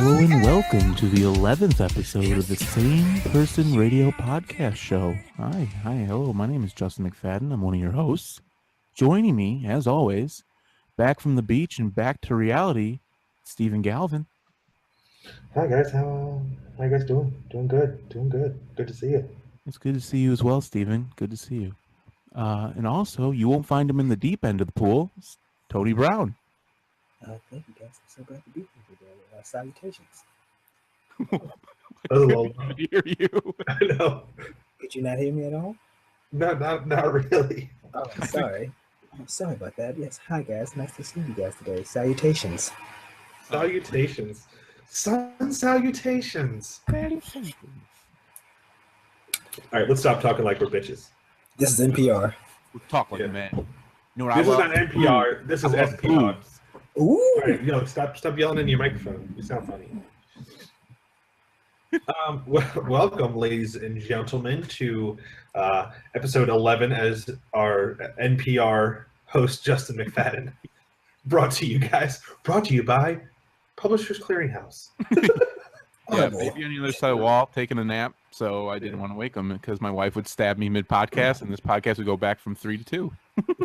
Hello and welcome to the 11th episode of the Same Person Radio Podcast Show. Hi, hello. My name is Justin McFadden. I'm one of your hosts. Joining me, as always, back from the beach and back to reality, Stephen Galvin. Hi guys, how you guys doing? Doing good. Good to see you. It's good to see you as well, Stephen. Good to see you. And also, you won't find him in the deep end of the pool. It's Tony Brown. Thank you guys. I'm so glad to be here today. Salutations. Hello. I hear you. I know. Did you not hear me at all? No, not really. Oh, sorry. Sorry about that. Yes. Hi guys. Nice to see you guys today. Salutations. Salutations. Sun salutations. All right, let's stop talking like we're bitches. This is NPR. We'll talk like a man. You know what This I is love? not NPR. This is SPR. Ooh. All right, stop yelling into your microphone. You sound funny. Welcome, ladies and gentlemen, to episode 11 as our NPR host, Justin McFadden. Brought to you by Publishers Clearinghouse. Yeah, baby on the other side of the wall taking a nap, so I didn't want to wake him because my wife would stab me mid-podcast, and this podcast would go back from 3 to 2.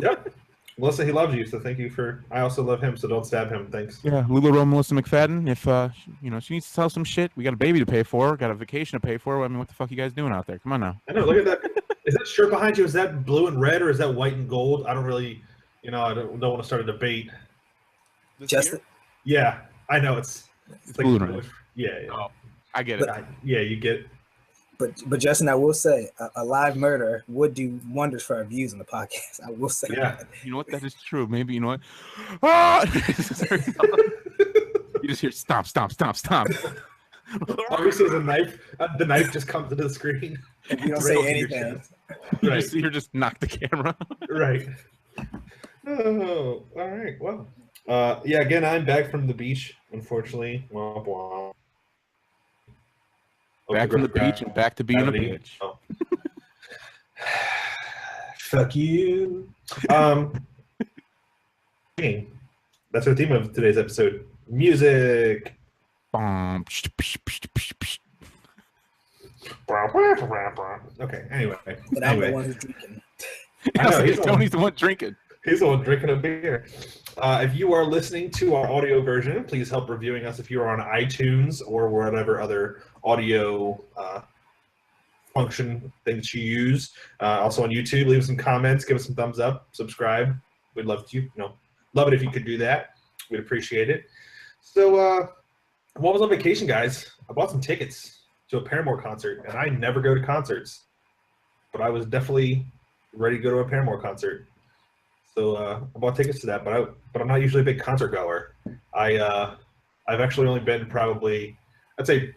Yep. Melissa, he loves you, so thank you for. I also love him, so don't stab him. Thanks. Yeah, Lula Melissa McFadden. If she needs to sell some shit, we got a baby to pay for, got a vacation to pay for. I mean, what the fuck you guys doing out there? Come on now. I know. Look at that. Is that shirt behind you? Is that blue and red, or is that white and gold? I don't really, I don't want to start a debate. Justin. Yeah, I know it's like blue and red. Yeah. Oh, I get it. Yeah, you get. But Justin, I will say a live murder would do wonders for our views on the podcast. I will say that. You know what? That is true. Maybe, you know what? Ah! You just hear stomp. Obviously, the knife just comes into the screen. And you don't say anything. You just see her just knock the camera. Right. Oh, all right. Well, yeah. Again, I'm back from the beach. Unfortunately, womp womp. Back from the beach and back to being a bitch. Oh. Fuck you. That's our theme of today's episode. Music. Okay. Anyway. And I'm the one who's drinking. I know, Tony's the one drinking. He's the one drinking a beer. If you are listening to our audio version, please help reviewing us if you are on iTunes or whatever other audio function things you use. Also on YouTube, leave us some comments, give us some thumbs up, subscribe. We'd love to, love it if you could do that. We'd appreciate it. So, while I was on vacation, guys, I bought some tickets to a Paramore concert, and I never go to concerts, but I was definitely ready to go to a Paramore concert. So I bought tickets to that, but I'm not usually a big concert goer. I've actually only been probably, I'd say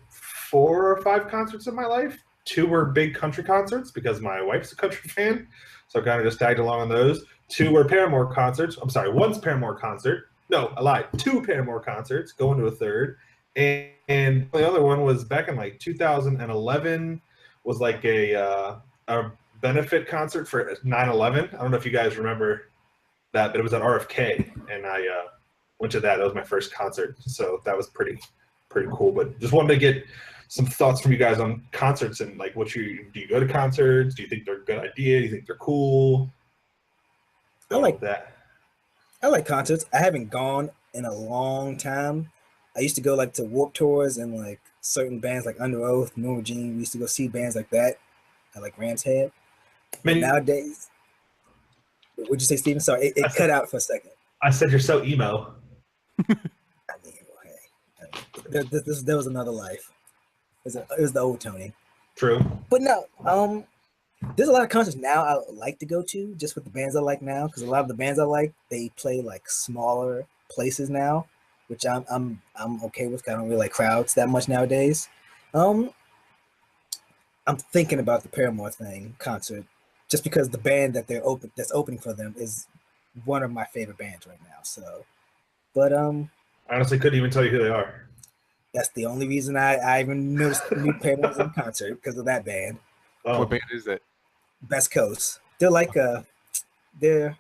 4 or 5 concerts in my life. 2 were big country concerts because my wife's a country fan, so I kind of just tagged along on those. 2 were Paramore concerts. I'm sorry, one's Paramore concert. No, I lied. 2 Paramore concerts, going to a third. And the other one was back in like 2011, was like a benefit concert for 9/11. I don't know if you guys remember that, but it was at RFK, and I went to that. That was my first concert, so that was pretty cool. But just wanted to get some thoughts from you guys on concerts and like do you go to concerts? Do you think they're a good idea? Do you think they're cool? I like that. I like concerts. I haven't gone in a long time. I used to go like to Warped Tours and like certain bands like Under Oath, Norma Jean. We used to go see bands like that. I like Rant's Head. Nowadays, would you say, Steven? Sorry, it cut out for a second. I said you're so emo. I mean, hey, there was another life. It was the old Tony. True. But no, there's a lot of concerts now I like to go to just with the bands I like now, because a lot of the bands I like, they play like smaller places now, which I'm okay with. I don't really like crowds that much nowadays. I'm thinking about the Paramore concert, just because the band that's opening for them is one of my favorite bands right now. So, but I honestly couldn't even tell you who they are. That's the only reason I even knew Paramore's in concert, because of that band. Oh. What band is it? Best Coast. They're like they're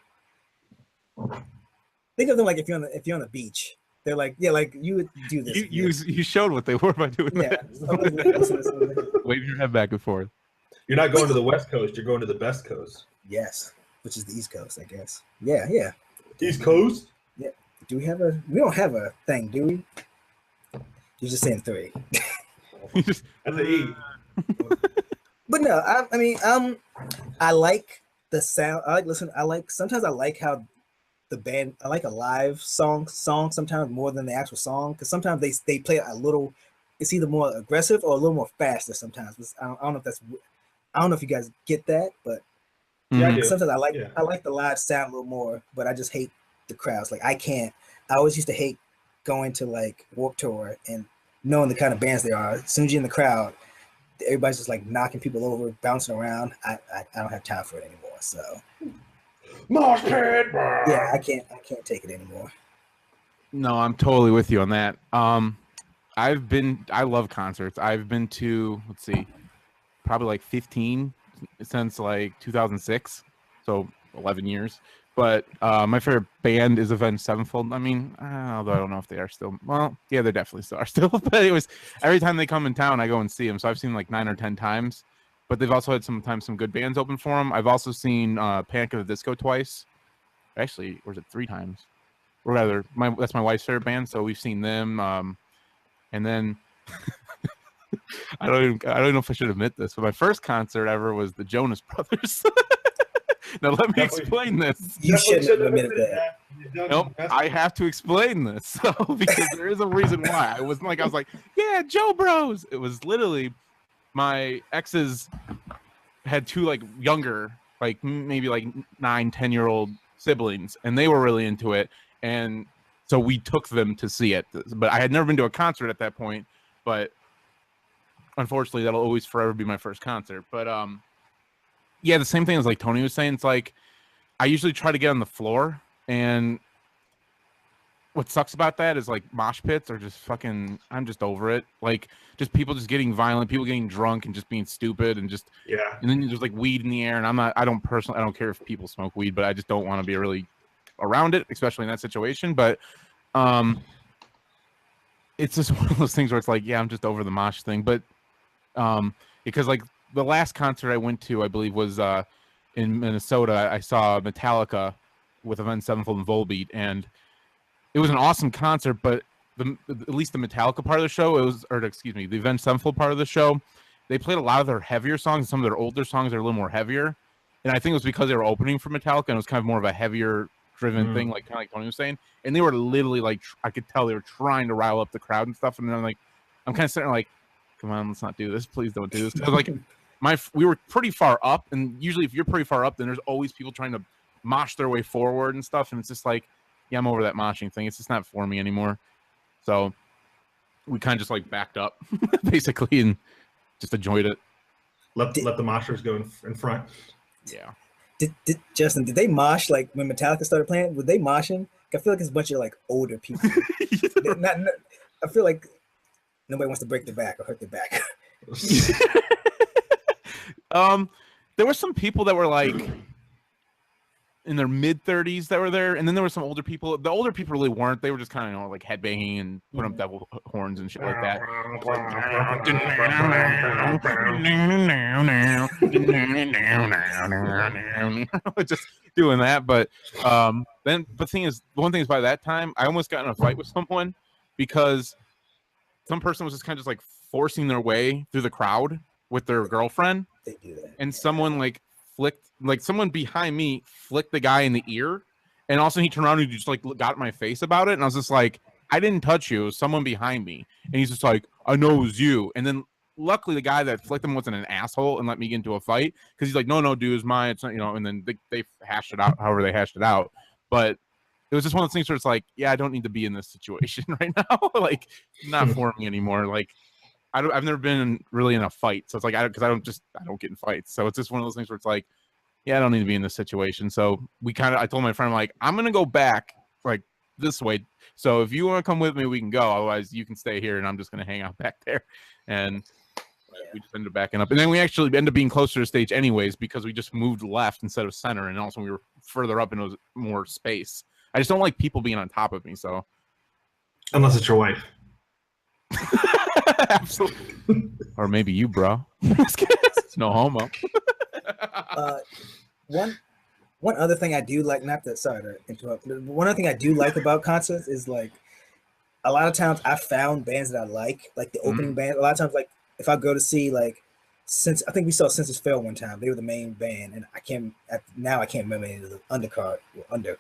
think of them like if you're on the beach. They're like, yeah, like you would do this. You showed what they were by doing that. Wave your head back and forth. You're not going to the West Coast. You're going to the best coast. Yes, which is the East Coast, I guess. Yeah. East Coast? Yeah. Do we have a? We don't have a thing, do we? You're just saying 3. That's an E. But no, I mean, I like the sound. Sometimes I like how the band. I like a live song sometimes more than the actual song, because sometimes they play a little. It's either more aggressive or a little more faster. Sometimes I don't know if that's. I don't know if you guys get that, but Yeah, sometimes I like the live sound a little more, but I just hate the crowds. Like I always used to hate going to like Warped Tour and knowing the kind of bands they are. As soon as you're in the crowd, everybody's just like knocking people over, bouncing around. I don't have time for it anymore. So Mosh pit. yeah, I can't take it anymore. No, I'm totally with you on that. I love concerts. I've been to, let's see, probably like 15 since like 2006, so 11 years. But my favorite band is Avenged Sevenfold. I mean, although I don't know if they are still. Well, yeah, they definitely still are still. But anyways, every time they come in town, I go and see them. So I've seen like 9 or 10 times. But they've also had sometimes some good bands open for them. I've also seen Panic at the Disco twice. Actually, or was it 3 times? Or rather, that's my wife's favorite band, so we've seen them. And then I don't know if I should admit this, but my first concert ever was the Jonas Brothers. Now let me explain this. You shouldn't have admitted that. Nope, I have to explain this. So because there is a reason why. I was like, yeah, Joe Bros. It was literally my exes had 2 like younger, like maybe like 9-10-year-old siblings, and they were really into it, and so we took them to see it. But I had never been to a concert at that point, but unfortunately that'll always forever be my first concert. But yeah, the same thing as like Tony was saying. It's like I usually try to get on the floor, and what sucks about that is like mosh pits are just fucking. I'm just over it. Like just people just getting violent, people getting drunk and just being stupid, and just And then there's like weed in the air, and I don't care if people smoke weed, but I just don't want to be really around it, especially in that situation. But it's just one of those things where it's like, yeah, I'm just over the mosh thing. But because like the last concert I went to, I believe was in Minnesota. I saw Metallica with Avenged Sevenfold and Volbeat, and it was an awesome concert. But at least the Metallica part of the show, the Avenged Sevenfold part of the show, they played a lot of their heavier songs. Some of their older songs are a little more heavier, and I think it was because they were opening for Metallica, and it was kind of more of a heavier driven thing, like kind of like Tony was saying. And they were literally like, I could tell they were trying to rile up the crowd and stuff. And then I'm kind of sitting there like, come on, let's not do this. Please don't do this. Because like we were pretty far up, and usually if you're pretty far up, then there's always people trying to mosh their way forward and stuff. And it's just like, yeah, I'm over that moshing thing. It's just not for me anymore. So we kind of just like backed up basically and just enjoyed it. Let the moshers go in front. Yeah. Justin, did they mosh like when Metallica started playing? Were they moshing? I feel like it's a bunch of like older people. I feel like nobody wants to break their back or hurt their back. There were some people that were like in their mid-30s that were there, and then there were some older people. The older people really weren't. They were just kind of like headbanging and putting up devil horns and shit like that. Just doing that. But then the thing is, one thing is, by that time I almost got in a fight with someone because some person was just kind of just like forcing their way through the crowd with their girlfriend. They do that. And someone like someone behind me flicked the guy in the ear, and also he turned around and just like got in my face about it, and I was just like, I didn't touch you, it was someone behind me. And he's just like, I know it was you. And then luckily the guy that flicked him wasn't an asshole and let me get into a fight, because he's like, no dude, it's mine, it's not, and then they hashed it out however they hashed it out. But it was just one of those things where it's like, yeah, I don't need to be in this situation right now. Like, not for me anymore. Like, I've never been really in a fight, so it's like I don't get in fights. So it's just one of those things where it's like, yeah, I don't need to be in this situation. So I told my friend, like, I'm gonna go back like this way. So if you want to come with me, we can go. Otherwise, you can stay here, and I'm just gonna hang out back there. And we just ended up backing up, and then we actually ended up being closer to the stage anyways because we just moved left instead of center, and also we were further up and it was more space. I just don't like people being on top of me. So Unless it's your wife. Absolutely. Or maybe you, bro. No homo. One other thing I do like, not that, sorry to interrupt. One other thing I do like about concerts is like a lot of times I found bands that I like the opening band. A lot of times, like if I go to see like I think we saw Census Fail one time, they were the main band, and I can't remember any of the undercard or under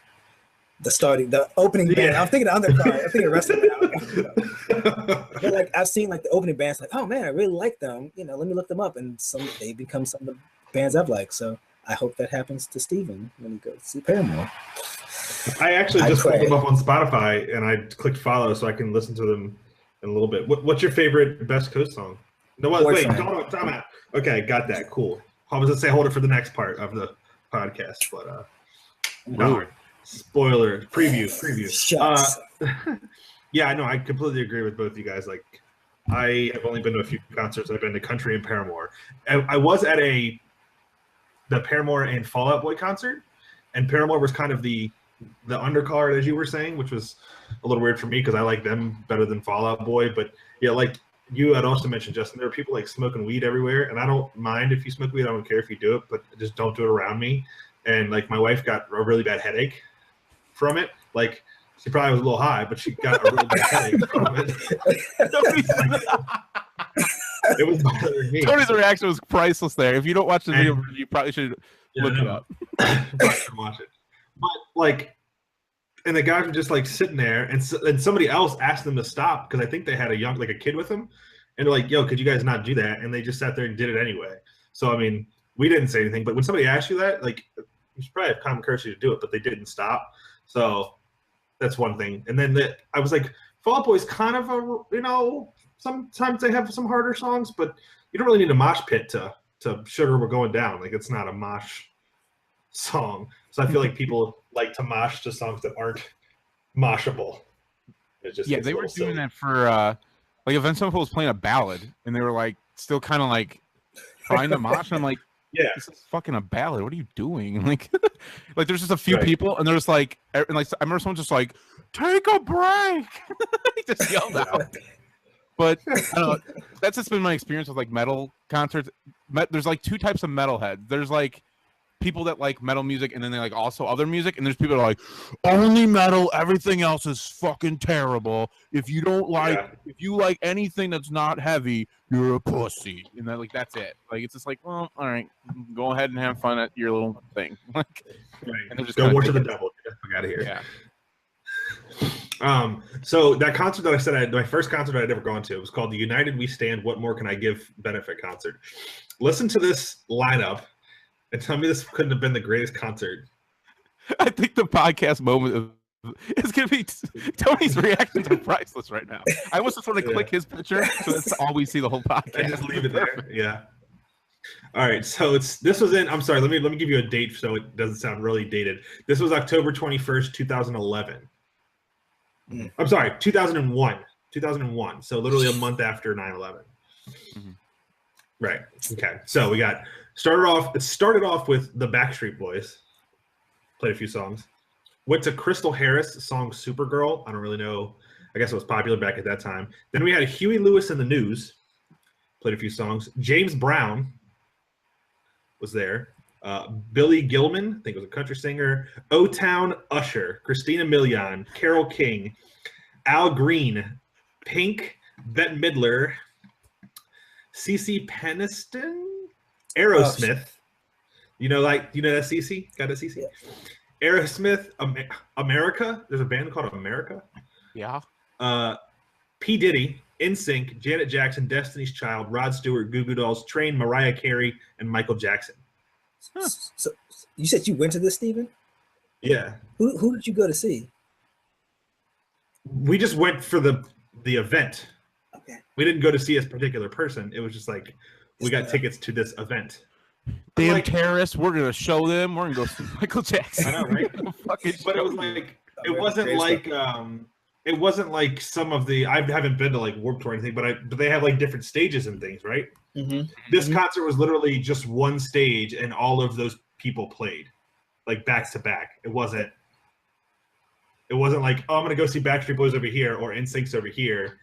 the opening band. I'm thinking of undercard. I'm thinking of wrestling now. But like I've seen like the opening bands, like, oh man, I really like them. You know, let me look them up, and they become some of the bands I've liked. So I hope that happens to Steven when he goes to see Paramore. I actually just pulled them up on Spotify and I clicked follow so I can listen to them in a little bit. What's your favorite Best Coast song? No, wait, time out. Okay, got that. Cool. I was gonna say hold it for the next part of the podcast, but darn. Spoiler preview. Yeah, I know. I completely agree with both of you guys. Like, I have only been to a few concerts. I've been to Country and Paramore. I was at the Paramore and Fall Out Boy concert, and Paramore was kind of the undercard, as you were saying, which was a little weird for me because I like them better than Fall Out Boy. But yeah, like you had also mentioned, Justin, there are people like smoking weed everywhere, and I don't mind if you smoke weed. I don't care if you do it, but just don't do it around me. And like my wife got a really bad headache from it. Like she probably was a little high, but she got a really bad headache from it. It was bothering me. Tony's reaction was priceless there. If you don't watch the video, you probably should look it up. Watch it. But like, and the guys were just like sitting there, and somebody else asked them to stop because I think they had a kid with them, and they're like, "Yo, could you guys not do that?" And they just sat there and did it anyway. So I mean, we didn't say anything, but when somebody asks you that, like, you should probably have common courtesy to do it, but they didn't stop. So that's one thing. And then I was like, Fall Out Boy's kind of sometimes they have some harder songs, but you don't really need a mosh pit to Sugar We're Going Down. Like, it's not a mosh song. So I feel like people like to mosh to songs that aren't moshable. They were doing that for like if someone was playing a ballad and they were like still kind of like trying to mosh, and I'm like, yeah, this is fucking a ballad. What are you doing? Like, like there's just a few people, and there's like, and like I remember someone just like, take a break. He just yelled out. But I don't know. That's just been my experience with like metal concerts. There's like two types of metalheads. There's like people that like metal music, and then they like also other music, and there's people that are like only metal, everything else is fucking terrible. If you don't like, if you like anything that's not heavy, you're a pussy. And then like that's it. Like it's just like, well, all right, go ahead and have fun at your little thing. Like, and just go worship the devil. Get the fuck out of here. Yeah. So that concert that I said my first concert I'd ever gone to was called the United We Stand. What More Can I Give benefit concert. Listen to this lineup and tell me this couldn't have been the greatest concert. I think the podcast moment is going to be Tony's reactions are priceless right now. I was just want to click his picture, so that's all we see the whole podcast. I just leave it there. Yeah. All right. So this was in. I'm sorry. Let me give you a date so it doesn't sound really dated. This was October 21st, 2011. I'm sorry, 2001. 2001. So literally a month after 9/11. Mm-hmm. Right. Okay. So we got started off with the Backstreet Boys. Played a few songs. Went to Crystal Harris' song Supergirl. I don't really know. I guess it was popular back at that time. Then we had Huey Lewis and the News. Played a few songs. James Brown was there. Billy Gilman, I think it was a country singer. O-Town Usher. Christina Milian. Carole King. Al Green. Pink. Bette Midler. CeCe Peniston. Aerosmith. You know that CeCe? Got that CeCe? Yeah. Aerosmith. America. There's a band called America. Yeah. P. Diddy. NSYNC. Janet Jackson. Destiny's Child. Rod Stewart. Goo Goo Dolls. Train. Mariah Carey. And Michael Jackson. Huh. So you said you went to this, Steven? Yeah. Who did you go to see? We just went for the event. Okay. We didn't go to see a particular person. It was just like we got tickets to this event. Damn terrorists! We're gonna show them. We're gonna go see Michael Jackson. I know, right? But it was like it wasn't like some of the. I haven't been to like Warped Tour or anything, but they have like different stages and things, right? Mm-hmm. This concert was literally just one stage, and all of those people played like back to back. It wasn't It wasn't like, oh, I'm gonna go see Backstreet Boys over here or NSYNC's over here.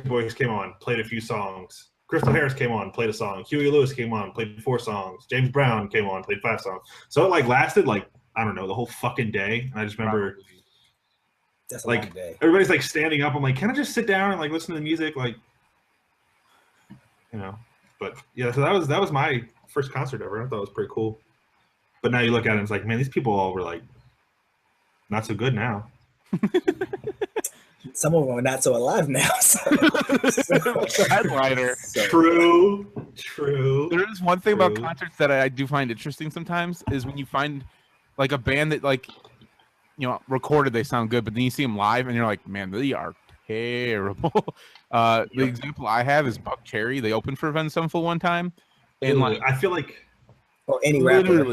Boys came on, played a few songs. Crystal Harris came on, played a song. Huey Lewis came on, played 4 songs. James Brown came on, played 5 songs. So it like lasted like, I don't know, the whole fucking day. And I just remember That's a like long day. everybody's like standing up. I'm like, can I just sit down and like listen to the music? Like, you know. But yeah, so that was my first concert ever. I thought it was pretty cool. But now you look at it and it's like, man, these people all were like not so good now. Some of them are not so alive now. So. Headliner. True. There is one thing about concerts that I do find interesting sometimes is when you find like a band that like, you know, recorded, they sound good, but then you see them live and you're like, man, they are terrible. The example I have is Buck Cherry. They opened for Avenged Sevenfold one time. And like, I feel like or any rapper.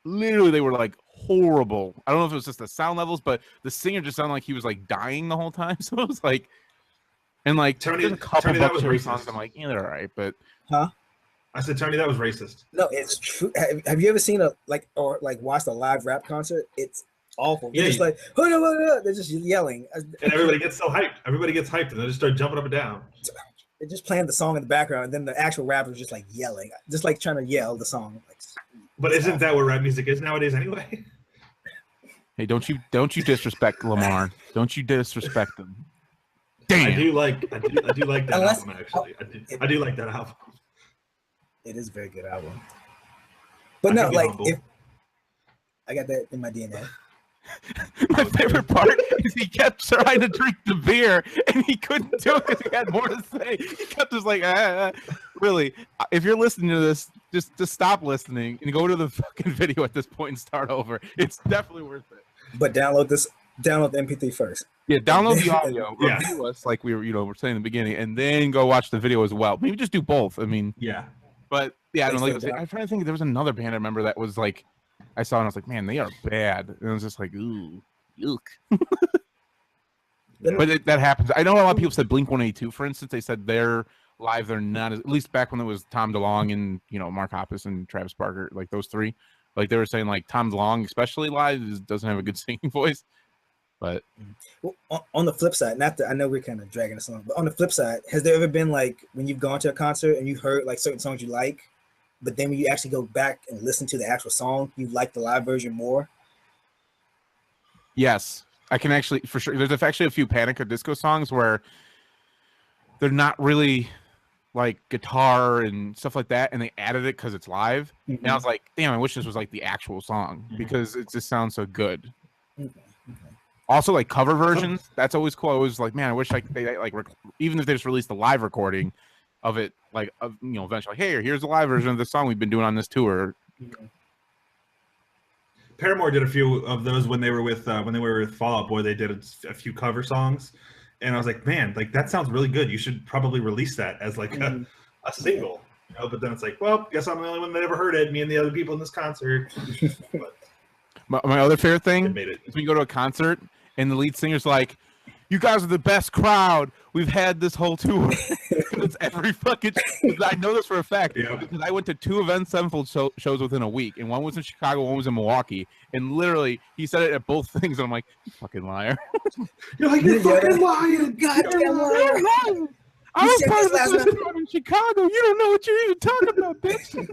Literally they were like horrible. I don't know if it was just the sound levels, but the singer just sounded like he was like dying the whole time. So it was like, and like there's a couple Buck Cherry songs I'm like, yeah, they're all right, but I said, Tony, that was racist. No, it's true. Have you ever seen watched a live rap concert? It's awful. They're just like, they're just yelling. And everybody gets so hyped. Everybody gets hyped and they just start jumping up and down. They're just playing the song in the background, and then the actual rapper's just like yelling, just like trying to yell the song. Like, but isn't that what rap music is nowadays anyway? Hey, don't you disrespect Lamar. Don't you disrespect him. Damn. I do like that album actually. I do like that album. It is a very good album. But no, like if I got that in my DNA. My favorite part is he kept trying to drink the beer and he couldn't do it because he had more to say. He kept just like, Really, if you're listening to this, just stop listening and go to the fucking video at this point and start over. It's definitely worth it. But download the MP3 first. Yeah, download the audio, review us like we were saying in the beginning, and then go watch the video as well. Maybe just do both. I mean, but yeah, I don't like. I'm trying to think. There was another band I remember that was like, I saw and I was like, man, they are bad. And it was just like, ooh, yuck. But that happens. I know a lot of people said Blink-182, for instance. They said they're live. They're not, at least back when it was Tom DeLonge and Mark Hoppus and Travis Barker, like those three. Like they were saying, like Tom DeLonge, especially live, doesn't have a good singing voice. But on the flip side, I know we're kind of dragging this on, but on the flip side, has there ever been like when you've gone to a concert and you heard like certain songs you like, but then when you actually go back and listen to the actual song, you like the live version more? Yes, I can actually, for sure. There's actually a few Panic at Disco songs where they're not really like guitar and stuff like that, and they added it because it's live. And I was like, damn, I wish this was like the actual song because it just sounds so good. Also, like cover versions, that's always cool. I was like, man, I wish they even if they just released the live recording of it, like eventually, hey, here's the live version of the song we've been doing on this tour. Paramore did a few of those when they were with Fall Out Boy. They did a few cover songs, and I was like, man, like that sounds really good. You should probably release that as like a single. But then it's like, well, guess I'm the only one that ever heard it. Me and the other people in this concert. But my other favorite thing is when you go to a concert and the lead singer's like, you guys are the best crowd we've had this whole tour. It's every fucking. I know this for a fact because I went to 2 Avenged Sevenfold shows within a week, and one was in Chicago, one was in Milwaukee, and literally he said it at both things, and I'm like, you fucking liar! You're like, you're fucking lying, goddamn liar! I was part of the crowd in Chicago. You don't know what you're even talking about, bitch.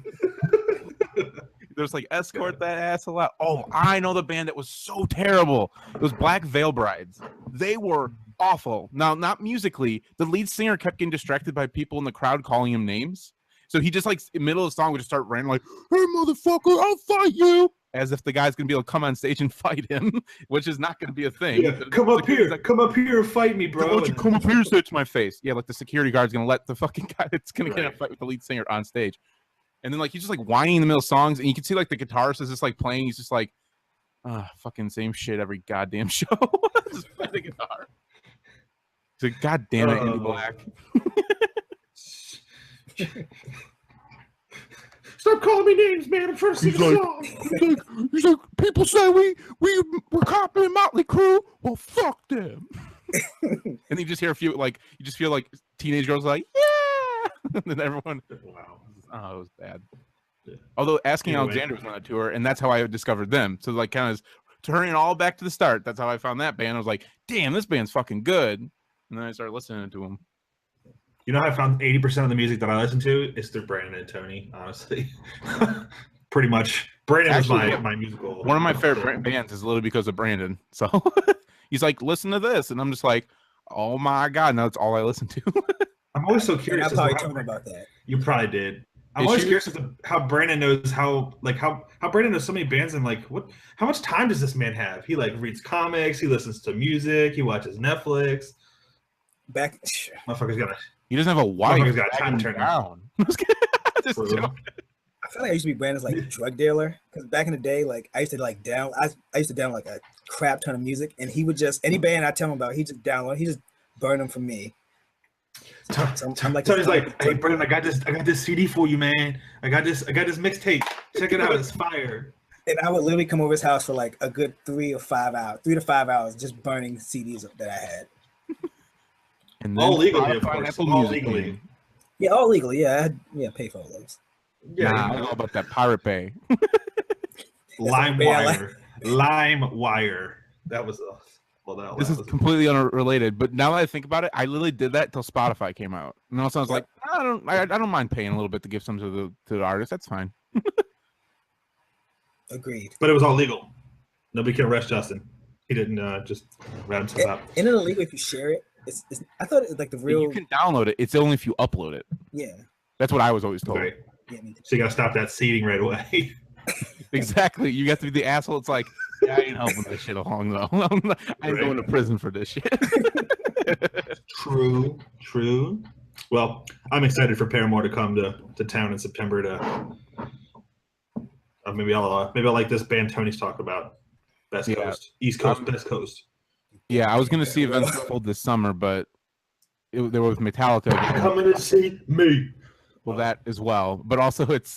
There's like escort that ass a lot. Oh, I know the band that was so terrible. It was Black Veil Brides. They were awful. Now, not musically. The lead singer kept getting distracted by people in the crowd calling him names. So he just like in the middle of the song would just start ranting like, "Hey, motherfucker, I'll fight you!" As if the guy's gonna be able to come on stage and fight him, which is not gonna be a thing. Yeah, come up here, like, come up here and fight me, bro. Why don't you come up here and say it to my face? Yeah, like the security guard's gonna let the fucking guy that's gonna get in a fight with the lead singer on stage. And then like he's just like whining in the middle of songs, and you can see like the guitarist is just like playing. He's just like, fucking same shit every goddamn show. Just play the guitar. He's like, God damn it, Andy Black. Stop calling me names, man. I'm trying to sing a song. He's like, people say we're copying Motley Crue. Well, fuck them. And you just hear a few like you just feel like teenage girls like, yeah, and then everyone. Wow. Oh, it was bad. Yeah. Although Asking Alexander was on a tour, and that's how I discovered them. So like kind of turning it all back to the start. That's how I found that band. I was like, damn, this band's fucking good. And then I started listening to them. You know how I found 80% of the music that I listen to is through Brandon and Tony, honestly. Pretty much. Brandon Actually, was my musical. One of my favorite bands is literally because of Brandon. So he's like, listen to this. And I'm just like, oh my God, now that's all I listen to. I'm always so curious. I probably told him about that. You probably did. I'm always curious as to how Brandon knows how Brandon knows so many bands and like how much time does this man have? He like reads comics, he listens to music, he watches Netflix. Motherfucker's got he doesn't have a wife. Motherfucker's got a time turner. Down. Just joking. I feel like I used to be Brandon's like drug dealer because back in the day, like I used to download like a crap ton of music, and he would just any band I tell him about, he just burn them for me. So I'm like, Tony's like, hey Brandon, I got this CD for you, man. I got this mixtape. Check it out, it's fire. And I would literally come over his house for like a good 3 to 5 hours, just burning CDs that I had. And then all legally, of course. All legally. Yeah, all legally. Yeah, pay for all those. Yeah, I don't know about that Pirate Bay. LimeWire. That was this is completely unrelated, but now that I think about it, I literally did that till Spotify came out, and also I was like, I don't mind paying a little bit to give some to the artist. That's fine. Agreed. But it was all legal. Nobody can arrest Justin. He didn't just rat himself out. Isn't it illegal if you share it? I thought it was like the real. You can download it. It's only if you upload it. Yeah. That's what I was always told. Right. So you gotta stop that seeding right away. Exactly. You got to be the asshole. It's like, yeah, I ain't helping this shit along though. I ain't going to prison for this shit. True. Well, I'm excited for Paramore to come to town in September to. Maybe I'll like this band Tony's talking about. Best Coast, East Coast, Best Coast. Yeah, I was gonna see Events Unfold this summer, but there was Metallica. Coming to see me. Well, that as well, but also it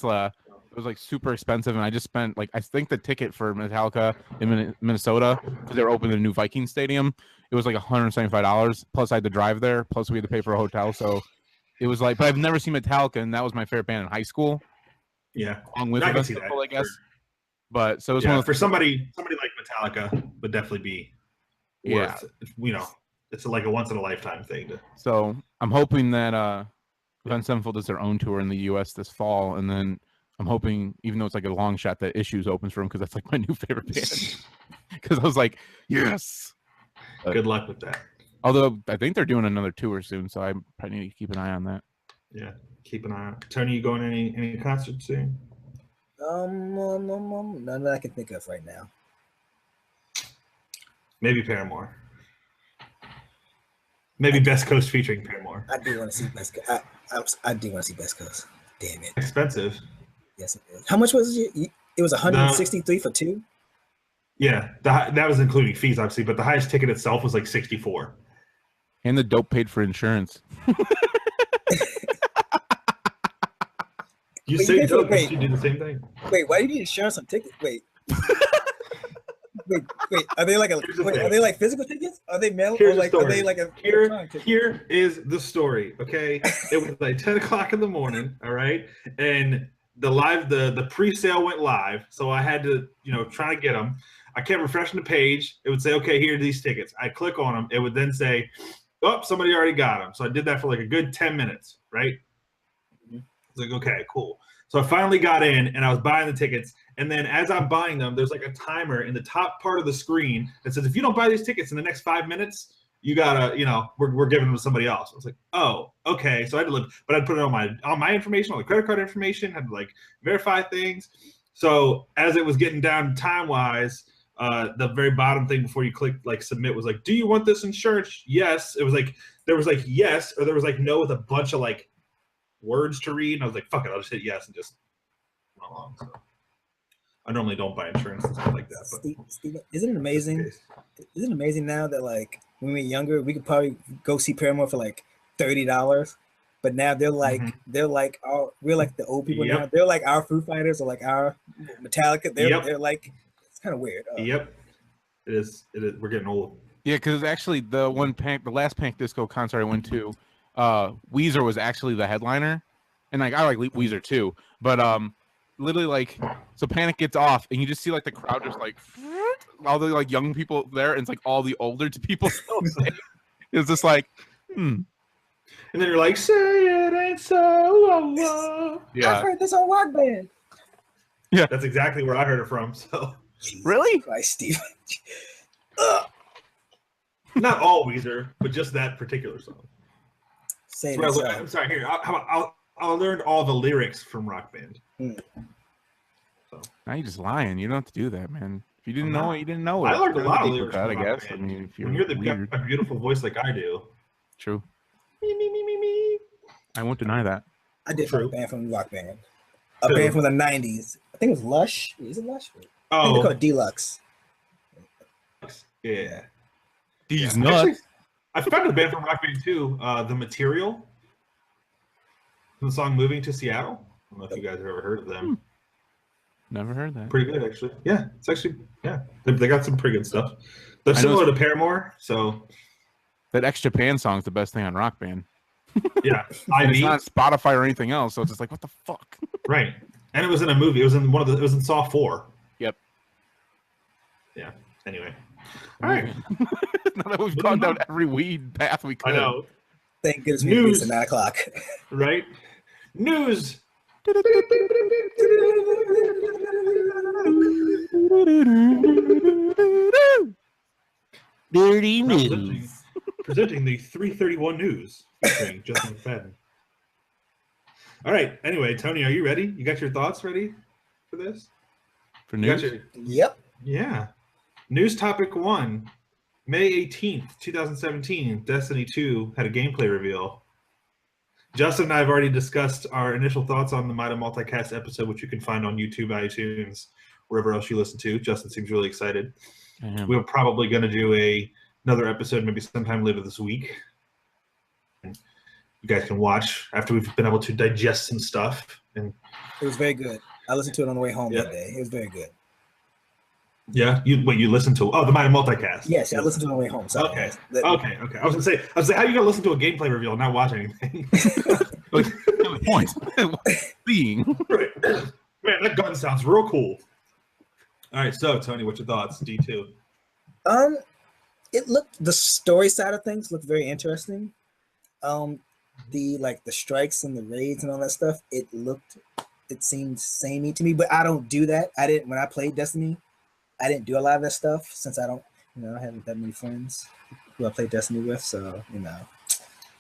was like super expensive, and I just spent like I think the ticket for Metallica in Minnesota because they were opening a new Viking stadium. It was like $175 plus I had to drive there, plus we had to pay for a hotel. So it was like, but I've never seen Metallica, and that was my favorite band in high school. Yeah, along with Events Unfold, I guess. But so it was for somebody like Metallica would definitely be worth. It's like a once in a lifetime thing. So I'm hoping that Events Unfold does their own tour in the U.S. this fall, and then I'm hoping, even though it's like a long shot, that Issues opens for them because that's like my new favorite band. Because I was like, yes. Good luck with that. Although I think they're doing another tour soon, so I probably need to keep an eye on that. Yeah, keep an eye on. Tony, you going to any concerts soon? None that I can think of right now. Maybe Paramore. Maybe Best Coast featuring Paramore. I do want to see Best Coast. I do want to see Best Coast. Damn it. Expensive. Yes, it is. How much was it? It was 163 for two? Yeah, that was including fees, obviously, but the highest ticket itself was like 64. And the dope paid for insurance. You say dope, but you do the same thing. Wait, why do you need insurance on tickets? Wait. Wait, are they like are they like physical tickets? Are they mail or like are they like a here is the story, okay? It was like 10 o'clock in the morning, all right? And the pre-sale went live, so I had to, try to get them. I kept refreshing the page. It would say, okay, here are these tickets. I click on them. It would then say, oh, somebody already got them. So I did that for like a good 10 minutes, right? I was like, okay, cool. So I finally got in and I was buying the tickets. And then as I'm buying them, there's like a timer in the top part of the screen that says, if you don't buy these tickets in the next 5 minutes, you gotta, we're giving them to somebody else. I was like, oh, okay. So I had to look, but I'd put it on my information, all the credit card information, had to like verify things. So as it was getting down time-wise, the very bottom thing before you click like submit was like, do you want this insurance? Yes. It was like, there was like yes, or there was like no with a bunch of like words to read. And I was like, fuck it, I'll just hit yes and just went along. So I normally don't buy insurance and stuff like that. But Steve, isn't it amazing? Isn't it amazing now that like when we were younger, we could probably go see Paramore for like $30, but now they're like we're like the old people now. They're like our Foo Fighters or like our Metallica. They're like, it's kind of weird. It is. We're getting old. Yeah, because actually the last Panic Disco concert I went to, Weezer was actually the headliner, and like I like Weezer too, but literally like so Panic gets off and you just see like the crowd just like all the like young people there, and it's like all the older people still say. It's just like, And then you're like, say it ain't so. yeah. I've heard this on Rock Band. Yeah, That's exactly where I heard it from. So Jesus Really? Christ, Steve. not all Weezer, but just that particular song. Say Well, this. I'm sorry. Here, I learned all the lyrics from Rock Band. now you're just lying. You don't have to do that, man. If you didn't know it, you didn't know it. I learned a Don't lot of think lyrics that, from I Rock guess. Band. I mean, if you're When you're weird, got a beautiful voice like I do. true. Me. I won't deny that. I did True. a band from Rock Band. A Who? band from the 90s. I think it was Lush. Is it Lush? I think they Oh, call it Deluxe. yeah. These Yeah. nuts. Actually, I found a band from Rock Band too. The Material. From the song "Moving to Seattle." I don't know if you guys have ever heard of them. Never heard that. Pretty good, actually. Yeah, it's actually They got some pretty good stuff. They're I know similar to Paramore, so That X Japan song's the best thing on Rock Band. yeah. And it's IV, not Spotify or anything else, so it's just like, what the fuck? right? And it was in a movie. It was in It was in Saw 4. Yep. Yeah. Anyway. All right. Now that we've gone down every weed path we I could. know. Thank goodness we News. reached at 9 o'clock. Right? News. Dirty Presenting the 331 news. Featuring Justin McFadden. All right. Anyway, Tony, are you ready? You got your thoughts ready for this? For You got news? your- Yep. Yeah. News topic 1. May 18th, 2017, Destiny 2 had a gameplay reveal. Justin and I have already discussed our initial thoughts on the Mida Multicast episode, which you can find on YouTube, iTunes, wherever else you listen to. Justin seems really excited. I am. We're probably going to do another episode maybe sometime later this week. You guys can watch after we've been able to digest some stuff. And It was very good. I listened to it on the way home Yeah. that day. It was very good. yeah, you listen to the Mida Multicast. Yes, I listened to it on the way home. Sorry, Okay. guys. That- Okay. I was gonna say, how are you gonna listen to a gameplay reveal and not watch anything? Like, the point being, Man, that gun sounds real cool. All right, so Tony, what's your thoughts? D2. The story side of things looked very interesting. The strikes and the raids and all that stuff, it seemed samey to me, but I don't do that. When I played Destiny, I didn't do a lot of that stuff since I don't, I haven't that many friends who I play Destiny with, so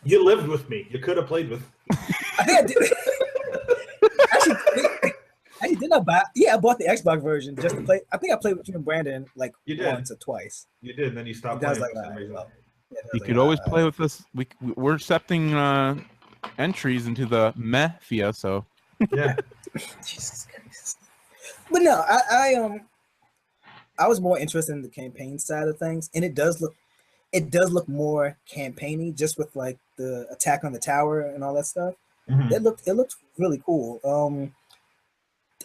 You lived with me. You could have played with. I think I did. Actually, didn't I buy? Yeah, I bought the Xbox version just to play. I think I played with you and Brandon You did. once or twice. You did, and then you stopped That was playing like, for some reason. well, yeah, that you was could like, always play with us. We're accepting entries into the Mafia, so Yeah. Jesus Christ. But no, I was more interested in the campaign side of things, and it does look more campaigny, just with like the attack on the tower and all that stuff. Mhm. It looked really cool.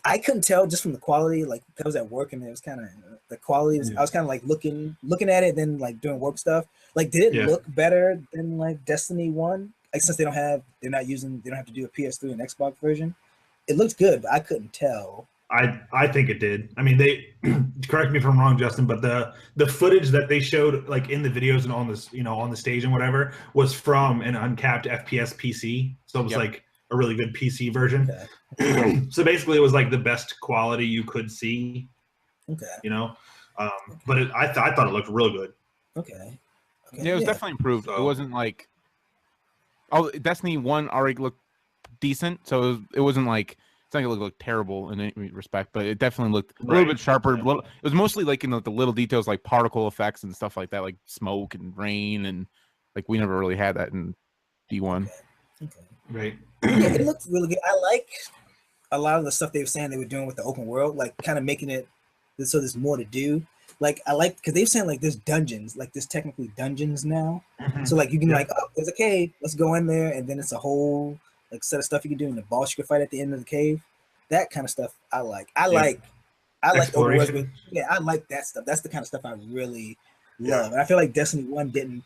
I couldn't tell just from the quality, like I was at work and it was kind of the quality was, Yeah. I was kind of like looking at it, then like doing work stuff. Like, did it Yeah. look better than like Destiny 1? Like, since they don't have to do a PS3 and Xbox version. It looks good, but I couldn't tell. I think it did. I mean, they correct me if I'm wrong, Justin, but the footage that they showed, like in the videos and on this, on the stage and whatever, was from an uncapped FPS PC. So it was Yep. like a really good PC version. Okay. So basically, it was like the best quality you could see. Okay. But I thought it looked real good. Okay. yeah, it was definitely improved. It So- wasn't like Destiny 1 already looked decent, so it wasn't like it's not gonna look terrible in any respect, but it definitely looked a little Right. bit sharper. Yeah. It was mostly like in the little details, like particle effects and stuff like that, like smoke and rain, and like we never really had that in D1. Okay. Right. Yeah, it looked really good. I like a lot of the stuff they were saying they were doing with the open world, like kind of making it so there's more to do. Like, I like, because they were saying like there's dungeons, like there's technically dungeons now. So like you can Yeah. like, oh, there's a cave, let's go in there, and then it's a whole like set of stuff you can do in the boss you can fight at the end of the cave. That kind of stuff I like. I like open world. Exploration. Yeah, I like that stuff. That's the kind of stuff I really Yeah. love. And I feel like Destiny 1 didn't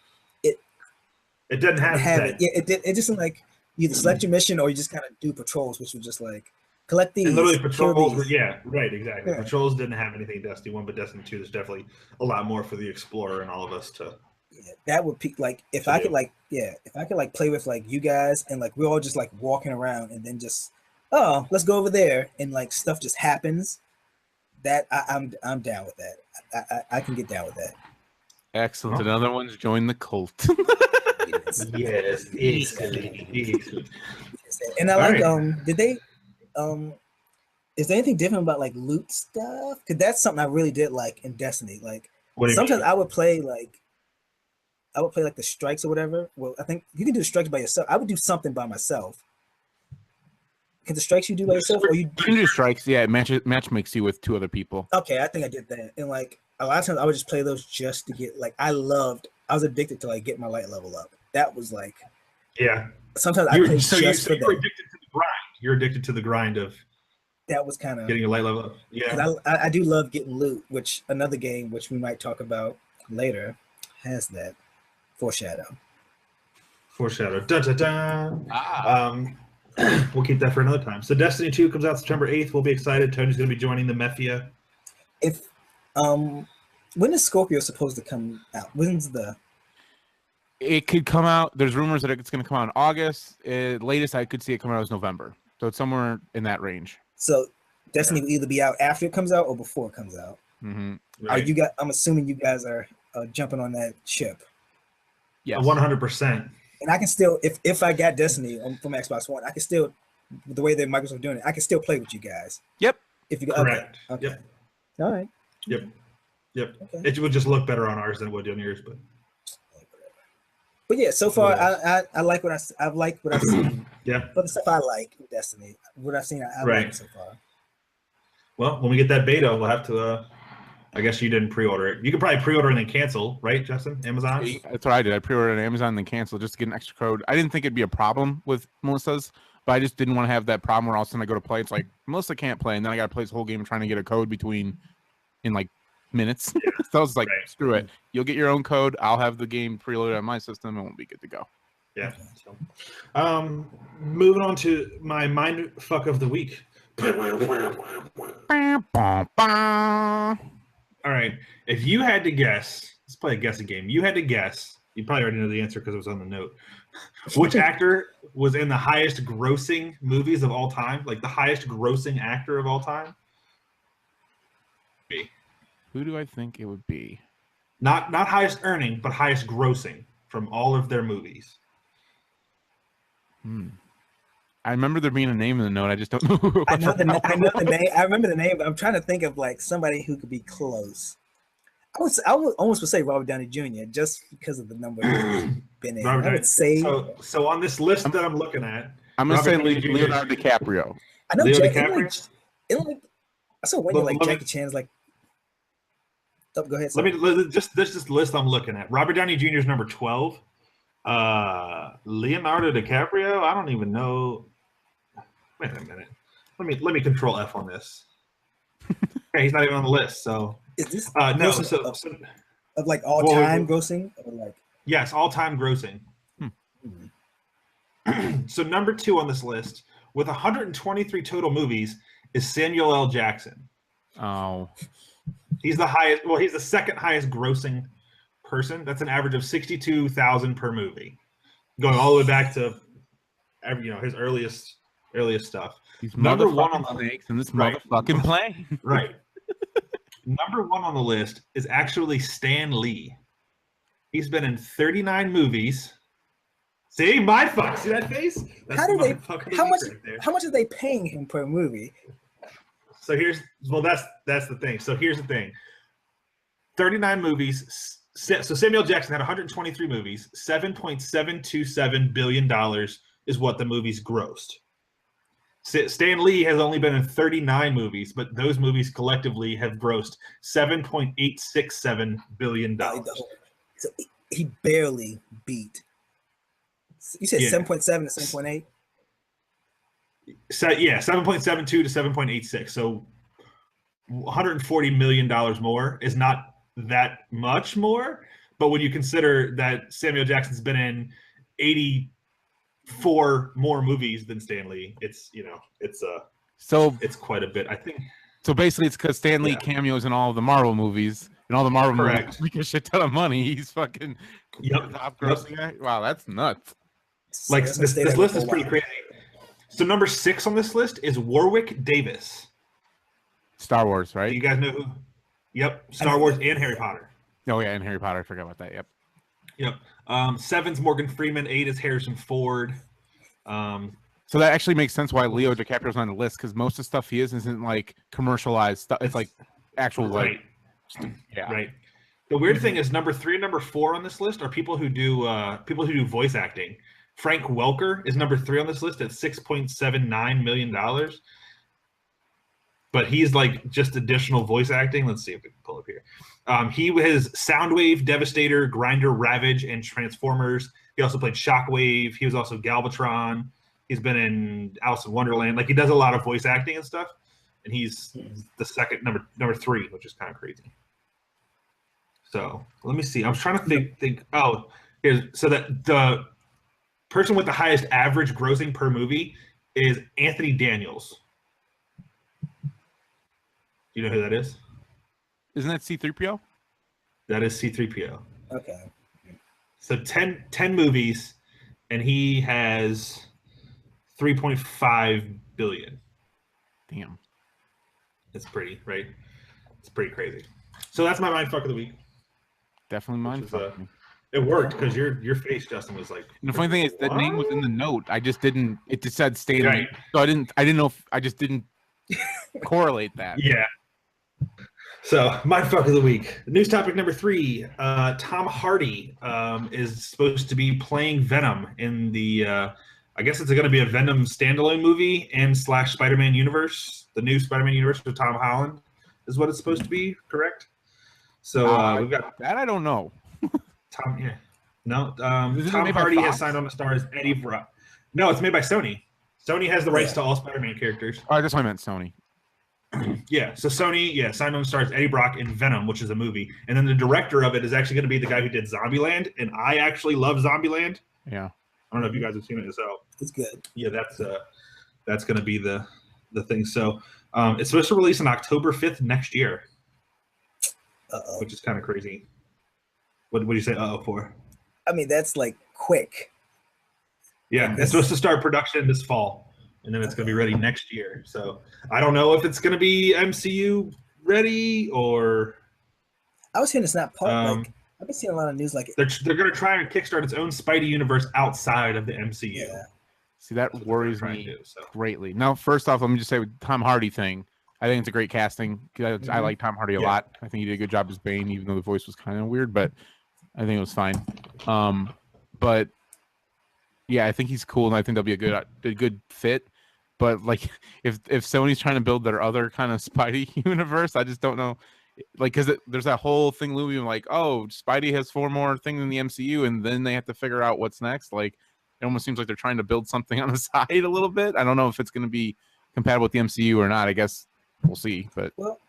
It doesn't have have that. it. Yeah, it did. It just like you either select your mission or you just kind of do patrols, which was just like collect these. And literally kill patrols were, these. yeah, right, exactly. Yeah. Patrols didn't have anything in Destiny 1, but Destiny 2, there's definitely a lot more for the explorer and all of us to. Yeah, that would be like if To I do. could like if I could like play with like you guys and like we're all just like walking around and then just let's go over there and like stuff just happens. That I'm down with that. I can get down with that. Excellent. Well. Another one's join the cult. Yes, easily. And I All like right. did they is there anything different about like loot stuff? Because that's something I really did like in Destiny. Like What do you sometimes mean? I would play like the strikes or whatever. Well, I think you can do the strikes by yourself. I would do something by myself. Can the strikes you do by yourself, or you? You can do strikes. Yeah, match makes you with 2 other people. Okay, I think I did that. And like a lot of times, I would just play those just to get like I was addicted to like get my light level up. That was like Yeah. sometimes I played just for you're that. addicted to the grind. You're addicted to the grind of That was kind of getting your light level up. Yeah. I do love getting loot, which another game which we might talk about later has that foreshadow. Foreshadow. Da, da, da. Ah. We'll keep that for another time. So Destiny 2 comes out September 8th. We'll be excited. Tony's going to be joining the Mafia. If when is Scorpio supposed to come out? When's the? It could come out. There's rumors that it's going to come out in August. Latest I could see it coming out is November. So it's somewhere in that range. So Destiny will either be out after it comes out or before it comes out. Mm-hmm. Right? I'm assuming you guys are jumping on that ship. Yes. 100%. And I can still, if I got Destiny from Xbox One, I can still, the way that Microsoft doing it, I can still play with you guys. Yep. If you Correct. Okay. Yep. All right. Yep. Okay. It would just look better on ours than it would on yours, but. But yeah, so far I like what I've liked what I've seen. Yeah. But the stuff I like with Destiny, what I've seen, I like it so far. Well, when we get that beta, we'll have to. I guess you didn't pre-order it. You could probably pre-order and then cancel, right, Justin? Amazon. That's what I did. I pre-ordered on Amazon and then canceled just to get an extra code. I didn't think it'd be a problem with Melissa's, but I just didn't want to have that problem where all of a sudden I go to play. It's like Melissa can't play, and then I got to play this whole game trying to get a code in like minutes. So I was like, screw it. You'll get your own code. I'll have the game preloaded on my system, and we'll be good to go. Yeah. So, moving on to my mind fuck of the week. All right. If you had to guess, let's play a guessing game. You had to guess. You probably already know the answer because it was on the note. Which actor was in the highest grossing movies of all time? Like the highest grossing actor of all time? Who do I think it would be? Not highest earning, but highest grossing from all of their movies. I remember there being a name in the note. I just don't know who. I know the name. I remember the name, but I'm trying to think of like somebody who could be close. I would almost say Robert Downey Jr. just because of the number he's been in. I would say so on this list that I'm looking at, I'm going to say Leonardo DiCaprio. I know Leo DiCaprio. I saw one year like Let me- Jackie Chan's like. Oh, go ahead. Let me just this list I'm looking at. Robert Downey Jr. is number 12. Leonardo DiCaprio. I don't even know. Wait a minute. Let me control F on this. Okay, he's not even on the list. So Is this no? of like all time grossing or like yes, all time grossing. So number 2 on this list with 123 total movies is Samuel L. Jackson. Oh. He's the highest. Well, he's the second highest grossing person. That's an average of 62,000 per movie, going all the way back to, his earliest stuff. He's Number 1 on motherfucking the snakes in this Right. motherfucking play. right. Number 1 on the list is actually Stan Lee. He's been in 39 movies. See my fuck. See that face? That's how much are they paying him per movie? So that's the thing. So here's the thing. 39 movies. So Samuel Jackson had 123 movies. $7.727 billion is what the movies grossed. Stan Lee has only been in 39 movies, but those movies collectively have grossed $7.867 billion. So he barely beat. You said 7.7 to 7.8? So, 7.72 to 7.86. So $140 million more is not that much more. But when you consider that Samuel Jackson's been in 84 more movies than Stan Lee, it's So it's quite a bit. I think. So basically, it's because Stan Lee Yeah. cameos in all of the Marvel movies, and all the Marvel Correct. movies make a shit ton of money. He's fucking Yep. top grossing guy. Wow, that's nuts. Like It's gonna this stay that way list for a is pretty while. crazy. So number 6 on this list is Warwick Davis. Star Wars, Do right? you guys know who? Yep, Star Wars and Harry Potter. Oh yeah, and Harry Potter. I forgot about that. Yep. Yep. 7's Morgan Freeman. 8 is Harrison Ford. So that actually makes sense why Leo DiCaprio's on the list, because most of the stuff he is isn't like commercialized stuff. It's like actual right. Yeah. Right. The weird thing is number 3 and number 4 on this list are people who do voice acting. Frank Welker is number 3 on this list at $6.79 million. But he's like just additional voice acting. Let's see if we can pull up here. He was Soundwave, Devastator, Grinder, Ravage, and Transformers. He also played Shockwave. He was also Galvatron. He's been in Alice in Wonderland. Like, he does a lot of voice acting and stuff. And he's the second number 3, which is kind of crazy. So let me see. I was trying to think. Oh, here's so that the person with the highest average grossing per movie is Anthony Daniels. Do you know who that is? Isn't that C-3PO? That is C-3PO. Okay. So 10 movies, and he has 3.5 billion. Damn. It's pretty, right? It's pretty crazy. So that's my mindfuck of the week. Definitely mine. It worked because your face, Justin, was like. And the funny thing is that name was in the note. I just didn't. It just said Stan Lee, Right. so I didn't know. I just didn't correlate that. Yeah. So, mindfuck of the week. News topic number 3. Tom Hardy is supposed to be playing Venom in the. I guess it's going to be a Venom standalone movie and / Spider-Man universe. The new Spider-Man universe with Tom Holland is what it's supposed to be. Correct. So we've got that. I don't know. Tom. Yeah. No. Is it Tom made by Hardy has Fox? signed on to star as Eddie Brock. No, it's made by Sony. Sony has the rights to all Spider-Man characters. Oh, that's why I meant Sony. Yeah, so Sony, signed on to star as Eddie Brock in Venom, which is a movie. And then the director of it is actually going to be the guy who did Zombieland, and I actually love Zombieland. Yeah. I don't know if you guys have seen it yourself. It's good. Yeah, that's going to be the thing. So it's supposed to release on October 5th next year, which is kind of crazy. What do you say uh-oh for? I mean, that's like quick. Yeah, it's supposed to start production this fall, and then it's going to be ready next year. So I don't know if it's going to be MCU ready or. I was hearing it's not part. I've been seeing a lot of news like they're going to try and kickstart its own Spidey universe outside of the MCU. Yeah. See, that That's worries what they're trying me to do, so. greatly. Now, first off, let me just say with Tom Hardy thing, I think it's a great casting. I like Tom Hardy a lot. I think he did a good job as Bane, even though the voice was kind of weird, but I think it was fine. But yeah, I think he's cool, and I think they'll be a good fit. But like, if Sony's trying to build their other kind of Spidey universe, I just don't know. Like, because there's that whole thing looming, like, oh, Spidey has 4 more things in the MCU, and then they have to figure out what's next. Like, it almost seems like they're trying to build something on the side a little bit. I don't know if it's going to be compatible with the MCU or not. I guess we'll see. But well,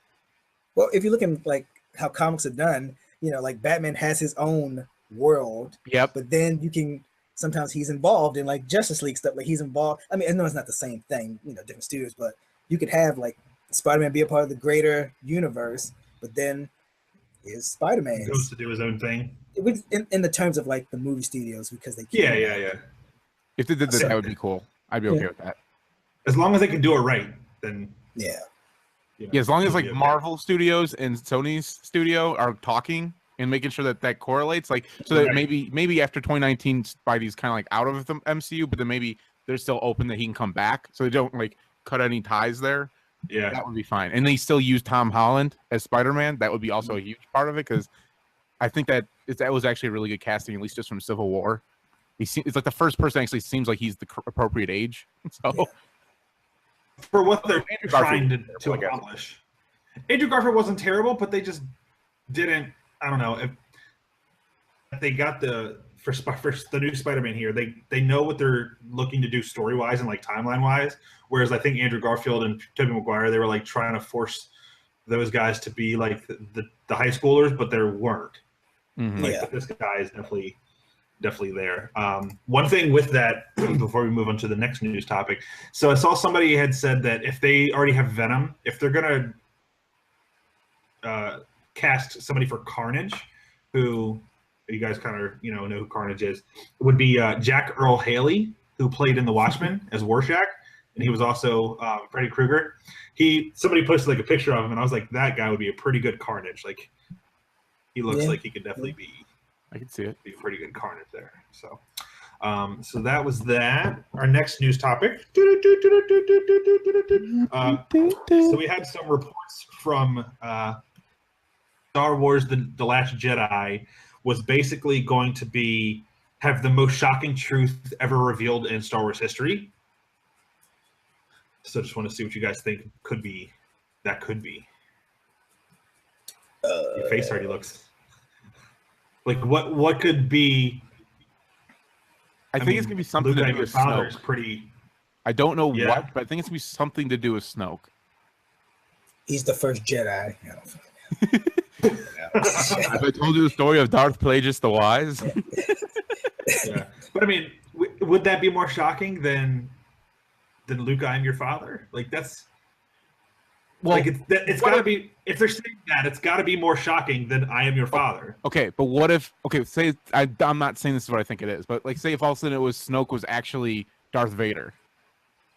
if you look at like how comics are done, like Batman has his own world. Yep. But then you can sometimes he's involved in like Justice League stuff. Like he's involved. I mean, I know it's not the same thing, different studios, but you could have like Spider-Man be a part of the greater universe, but then is Spider-Man Goes to do his own thing. In the terms of like the movie studios, because they Yeah. If they did that, that would be cool. I'd be okay with that. As long as they can do it right, then yeah. Yeah, as long as like Marvel Studios and Sony's studio are talking and making sure that correlates, like so that maybe after 2019 Spidey's kind of like out of the MCU, but then maybe they're still open that he can come back, so they don't like cut any ties there. Yeah, that would be fine. And they still use Tom Holland as Spider-Man. That would be also a huge part of it, because I think that was actually a really good casting, at least just from Civil War. It's like the first person actually seems like he's the appropriate age. So for what they're trying to accomplish, Andrew Garfield wasn't terrible, but they just didn't. I don't know if they got for the new Spider-Man here. They know what they're looking to do story-wise and like timeline-wise. Whereas I think Andrew Garfield and Tobey Maguire, they were like trying to force those guys to be like the high schoolers, but they weren't. Mm-hmm. Like this guy is definitely definitely there. One thing with that, before we move on to the next news topic, so I saw somebody had said that if they already have Venom, if they're gonna cast somebody for Carnage, who you guys kind of know who Carnage is, it would be Jack Earle Haley, who played in The Watchmen as Rorschach, and he was also Freddy Krueger. Somebody posted like a picture of him, and I was like, that guy would be a pretty good Carnage. Like, he looks like he could definitely be. I can see it. Be a pretty good Carnage there. So, so that was that. Our next news topic. So we had some reports from Star Wars: The Last Jedi was basically going to have the most shocking truth ever revealed in Star Wars history. So just want to see what you guys think could be. Your face already looks like what could be. I think it's gonna be something Luke to do with Snoke. Pretty. I don't know what, but I think it's gonna be something to do with Snoke. He's the first Jedi. Have I told you the story of Darth Plagueis the Wise? Yeah, but I mean, would that be more shocking than Luke, I am your father? Like that's. Well, like it's got to be, if they're saying that, it's got to be more shocking than I am your father. Okay, but what if? Okay, say I'm not saying this is what I think it is, but like say if all of a sudden it was Snoke was actually Darth Vader,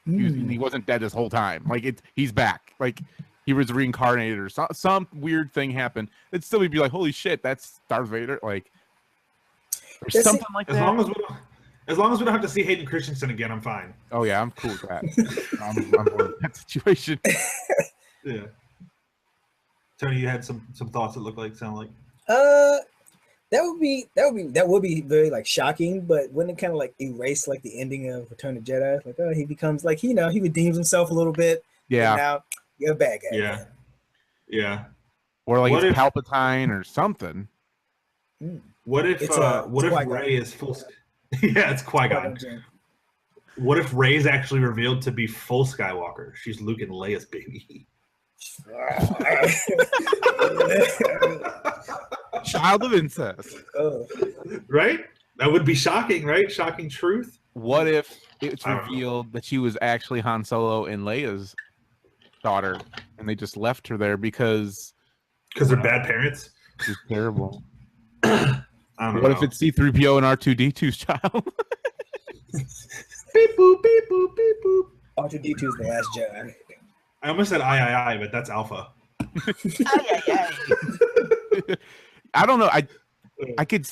he wasn't dead this whole time. Like he's back. Like he was reincarnated or some weird thing happened. It'd still be like, holy shit, that's Darth Vader. Like or something like that. As long as we don't have to see Hayden Christensen again, I'm fine. Oh yeah, I'm cool with that. I'm bored with that situation. Yeah. Tony, you had some thoughts that sound like. That would be very like shocking, but wouldn't it kind of like erase like the ending of Return of the Jedi? Like, oh, he becomes like he redeems himself a little bit. Yeah. And now you're a bad guy. Yeah. Yeah. Or like it's Palpatine or something. What if Rey is full? Yeah, it's Qui-Gon. What if Rey's actually revealed to be full Skywalker? She's Luke and Leia's baby. Child of incest. Right? That would be shocking, right? Shocking truth. What if it's revealed that she was actually Han Solo and Leia's daughter, and they just left her there because they're bad parents? She's terrible. What if it's C-3PO and R2-D2's child? Beep boop, beep boop, beep boop. R2-D2 is the last Jedi. I almost said I, but that's Alpha. I don't know. I could.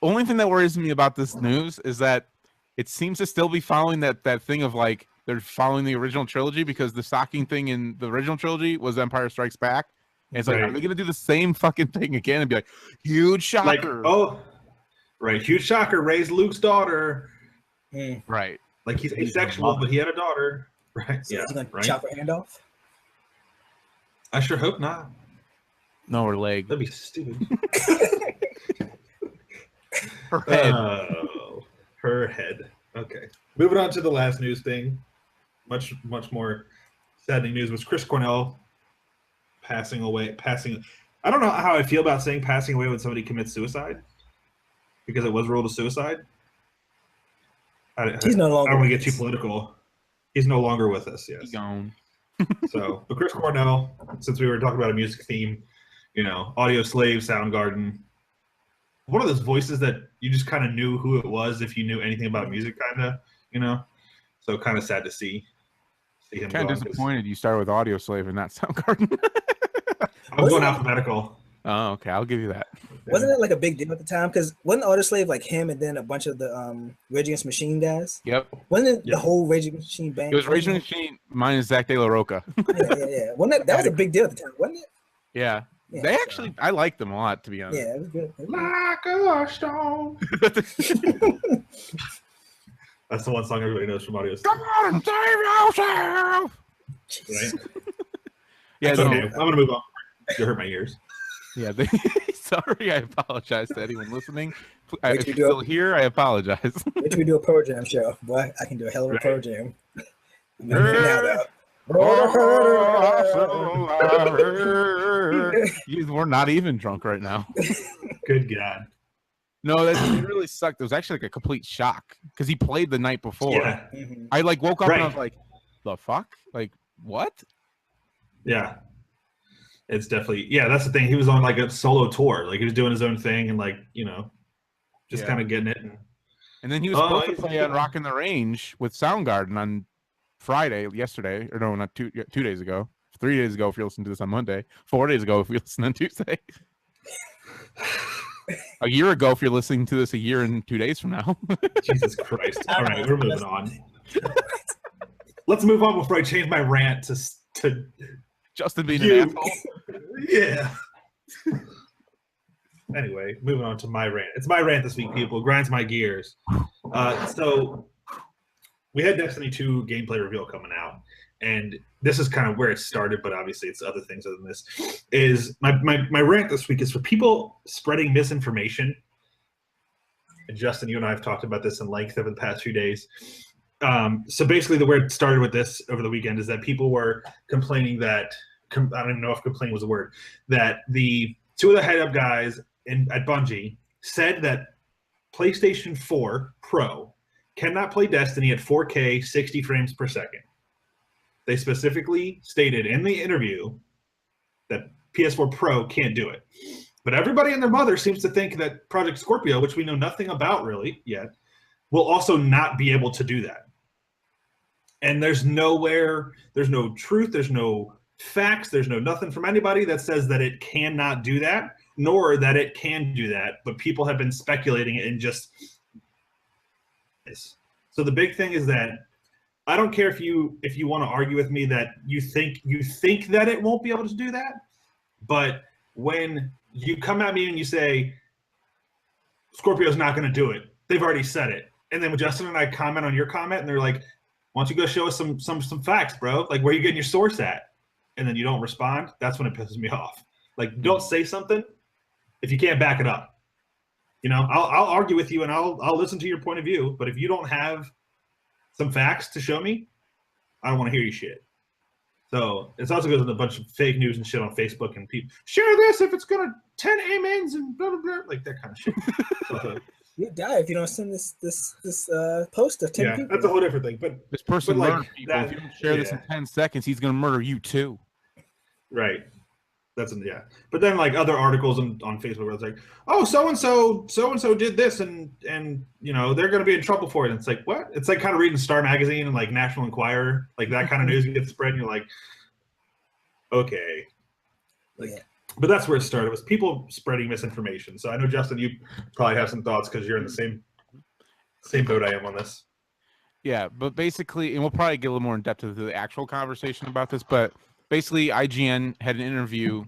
Only thing that worries me about this news is that it seems to still be following that thing of like they're following the original trilogy, because the shocking thing in the original trilogy was Empire Strikes Back. And it's like, are they going to do the same fucking thing again and be like, huge shocker? Like, right, huge shocker, raised Luke's daughter. Right. Like he's asexual, but he had a daughter. Right. So he's going to chop her hand off? I sure hope not. No, her leg. That'd be stupid. Her head. Oh, her head. Okay. Moving on to the last news thing. Much more saddening news was Chris Cornell passing away. I don't know how I feel about saying passing away when somebody commits suicide, because it was ruled a suicide. He's no longer. I don't want to get too political. He's no longer with us. Yes. He's gone. So, but Chris Cornell, since we were talking about a music theme, Audio Slave, Soundgarden, one of those voices that you just kind of knew who it was if you knew anything about music, kind of, So kind of sad to see him. Kind of disappointed you started with Audio Slave and not Soundgarden. I was going alphabetical. Oh, okay. I'll give you that. Wasn't it like a big deal at the time? Because wasn't Audio Slave like him and then a bunch of the Rage Against the Machine guys? Yep. Wasn't it the whole Rage Against the Machine band? It was Rage Against the Machine minus Zach De La Roca. Yeah. Wasn't that was a big deal at the time, wasn't it? Yeah. They actually, I liked them a lot, to be honest. Yeah, it was good. Like a stone. That's the one song everybody knows from Audio Slave. Come on, save yourself! Right? Yeah, okay. I'm gonna move on. You hurt my ears. Yeah, sorry. I apologize to anyone listening. If you're still here, I apologize. Wait till we do a Pearl Jam show. Boy, I can do a hell of a Pearl Jam. We're not even drunk right now. Good God. No, it really sucked. It was actually like a complete shock because he played the night before. Yeah. I like woke up Right. and I was like, the fuck? Like, what? Yeah. It's definitely, yeah, that's the thing. He was on like a solo tour. Like he was doing his own thing and like, you know, just kind of getting it. And then he was supposed to play on Rockin' the Range with Soundgarden on yesterday, or no, not 2 days ago. 3 days ago if you're listening to this on Monday. 4 days ago if you're listening on Tuesday. A year ago if you're listening to this a year and 2 days from now. Jesus Christ. All right, we're moving on. Let's move on before I change my rant to Justin being an asshole. Yeah. Anyway, moving on to my rant. It's my rant this week, people. Grinds my gears. So we had Destiny 2 gameplay reveal coming out, and this is kind of where it started, but obviously it's other things other than this. Is my rant this week is for people spreading misinformation. And Justin, you and I have talked about this in length over the past few days. So basically where it started with this over the weekend is that people were complaining that, I don't even know if complaining was a word, that the two of the head-up guys at Bungie said that PlayStation 4 Pro cannot play Destiny at 4K 60 frames per second. They specifically stated in the interview that PS4 Pro can't do it. But everybody and their mother seems to think that Project Scorpio, which we know nothing about really yet, will also not be able to do that. And there's no truth, there's no facts, there's no nothing from anybody that says that it cannot do that, nor that it can do that. But people have been speculating and just. So the big thing is that I don't care if you want to argue with me that you think that it won't be able to do that, but when you come at me and you say Scorpio's not going to do it, they've already said it. And then when Justin and I comment on your comment, and they're like, "Why don't you go show us some facts, bro? Like, where are you getting your source at?" And then you don't respond. That's when it pisses me off. Like, don't say something if you can't back it up. You know, I'll argue with you and I'll listen to your point of view. But if you don't have some facts to show me, I don't want to hear your shit. So it also goes with a bunch of fake news and shit on Facebook, and people share this if it's gonna 10 amens and blah blah blah, like that kind of shit. So, you die if you don't send this post of 10 people. That's a whole different thing. But this person like, murdered people. If you don't share this in 10 seconds, he's gonna murder you too. Right. But then like other articles on Facebook where it's like, oh, so and so did this and you know they're gonna be in trouble for it. And it's like, what? It's like kind of reading Star Magazine and like National Enquirer, like that kind of news gets spread, and you're like, okay. Like, but that's where it started, was people spreading misinformation. So I know, Justin, you probably have some thoughts because you're in the same boat I am on this. Yeah, but basically, and we'll probably get a little more in depth into the actual conversation about this, but basically IGN had an interview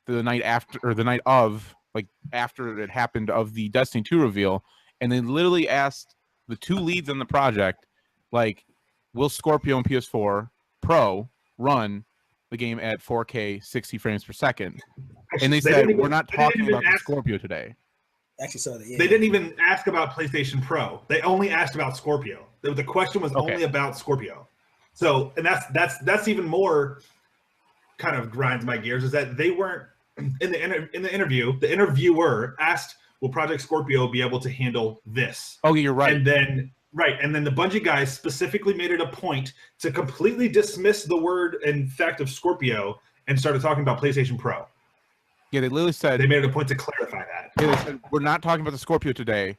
the night after, or the night of, like after it happened, of the Destiny 2 reveal, and they literally asked the two leads on the project, like, will Scorpio and PS4 Pro run the game at 4K 60 frames per second? And they said, we're not talking about the Scorpio today. Actually, so they didn't even ask about PlayStation Pro. They only asked about Scorpio. The question was only about Scorpio. So, and that's even more kind of grinds my gears, is that they weren't in the interview. The interviewer asked, "Will Project Scorpio be able to handle this?" Oh, you're right. And then the Bungie guys specifically made it a point to completely dismiss the word and fact of Scorpio and started talking about PlayStation Pro. Yeah, they literally said, they made it a point to clarify that. Yeah, they said, we're not talking about the Scorpio today.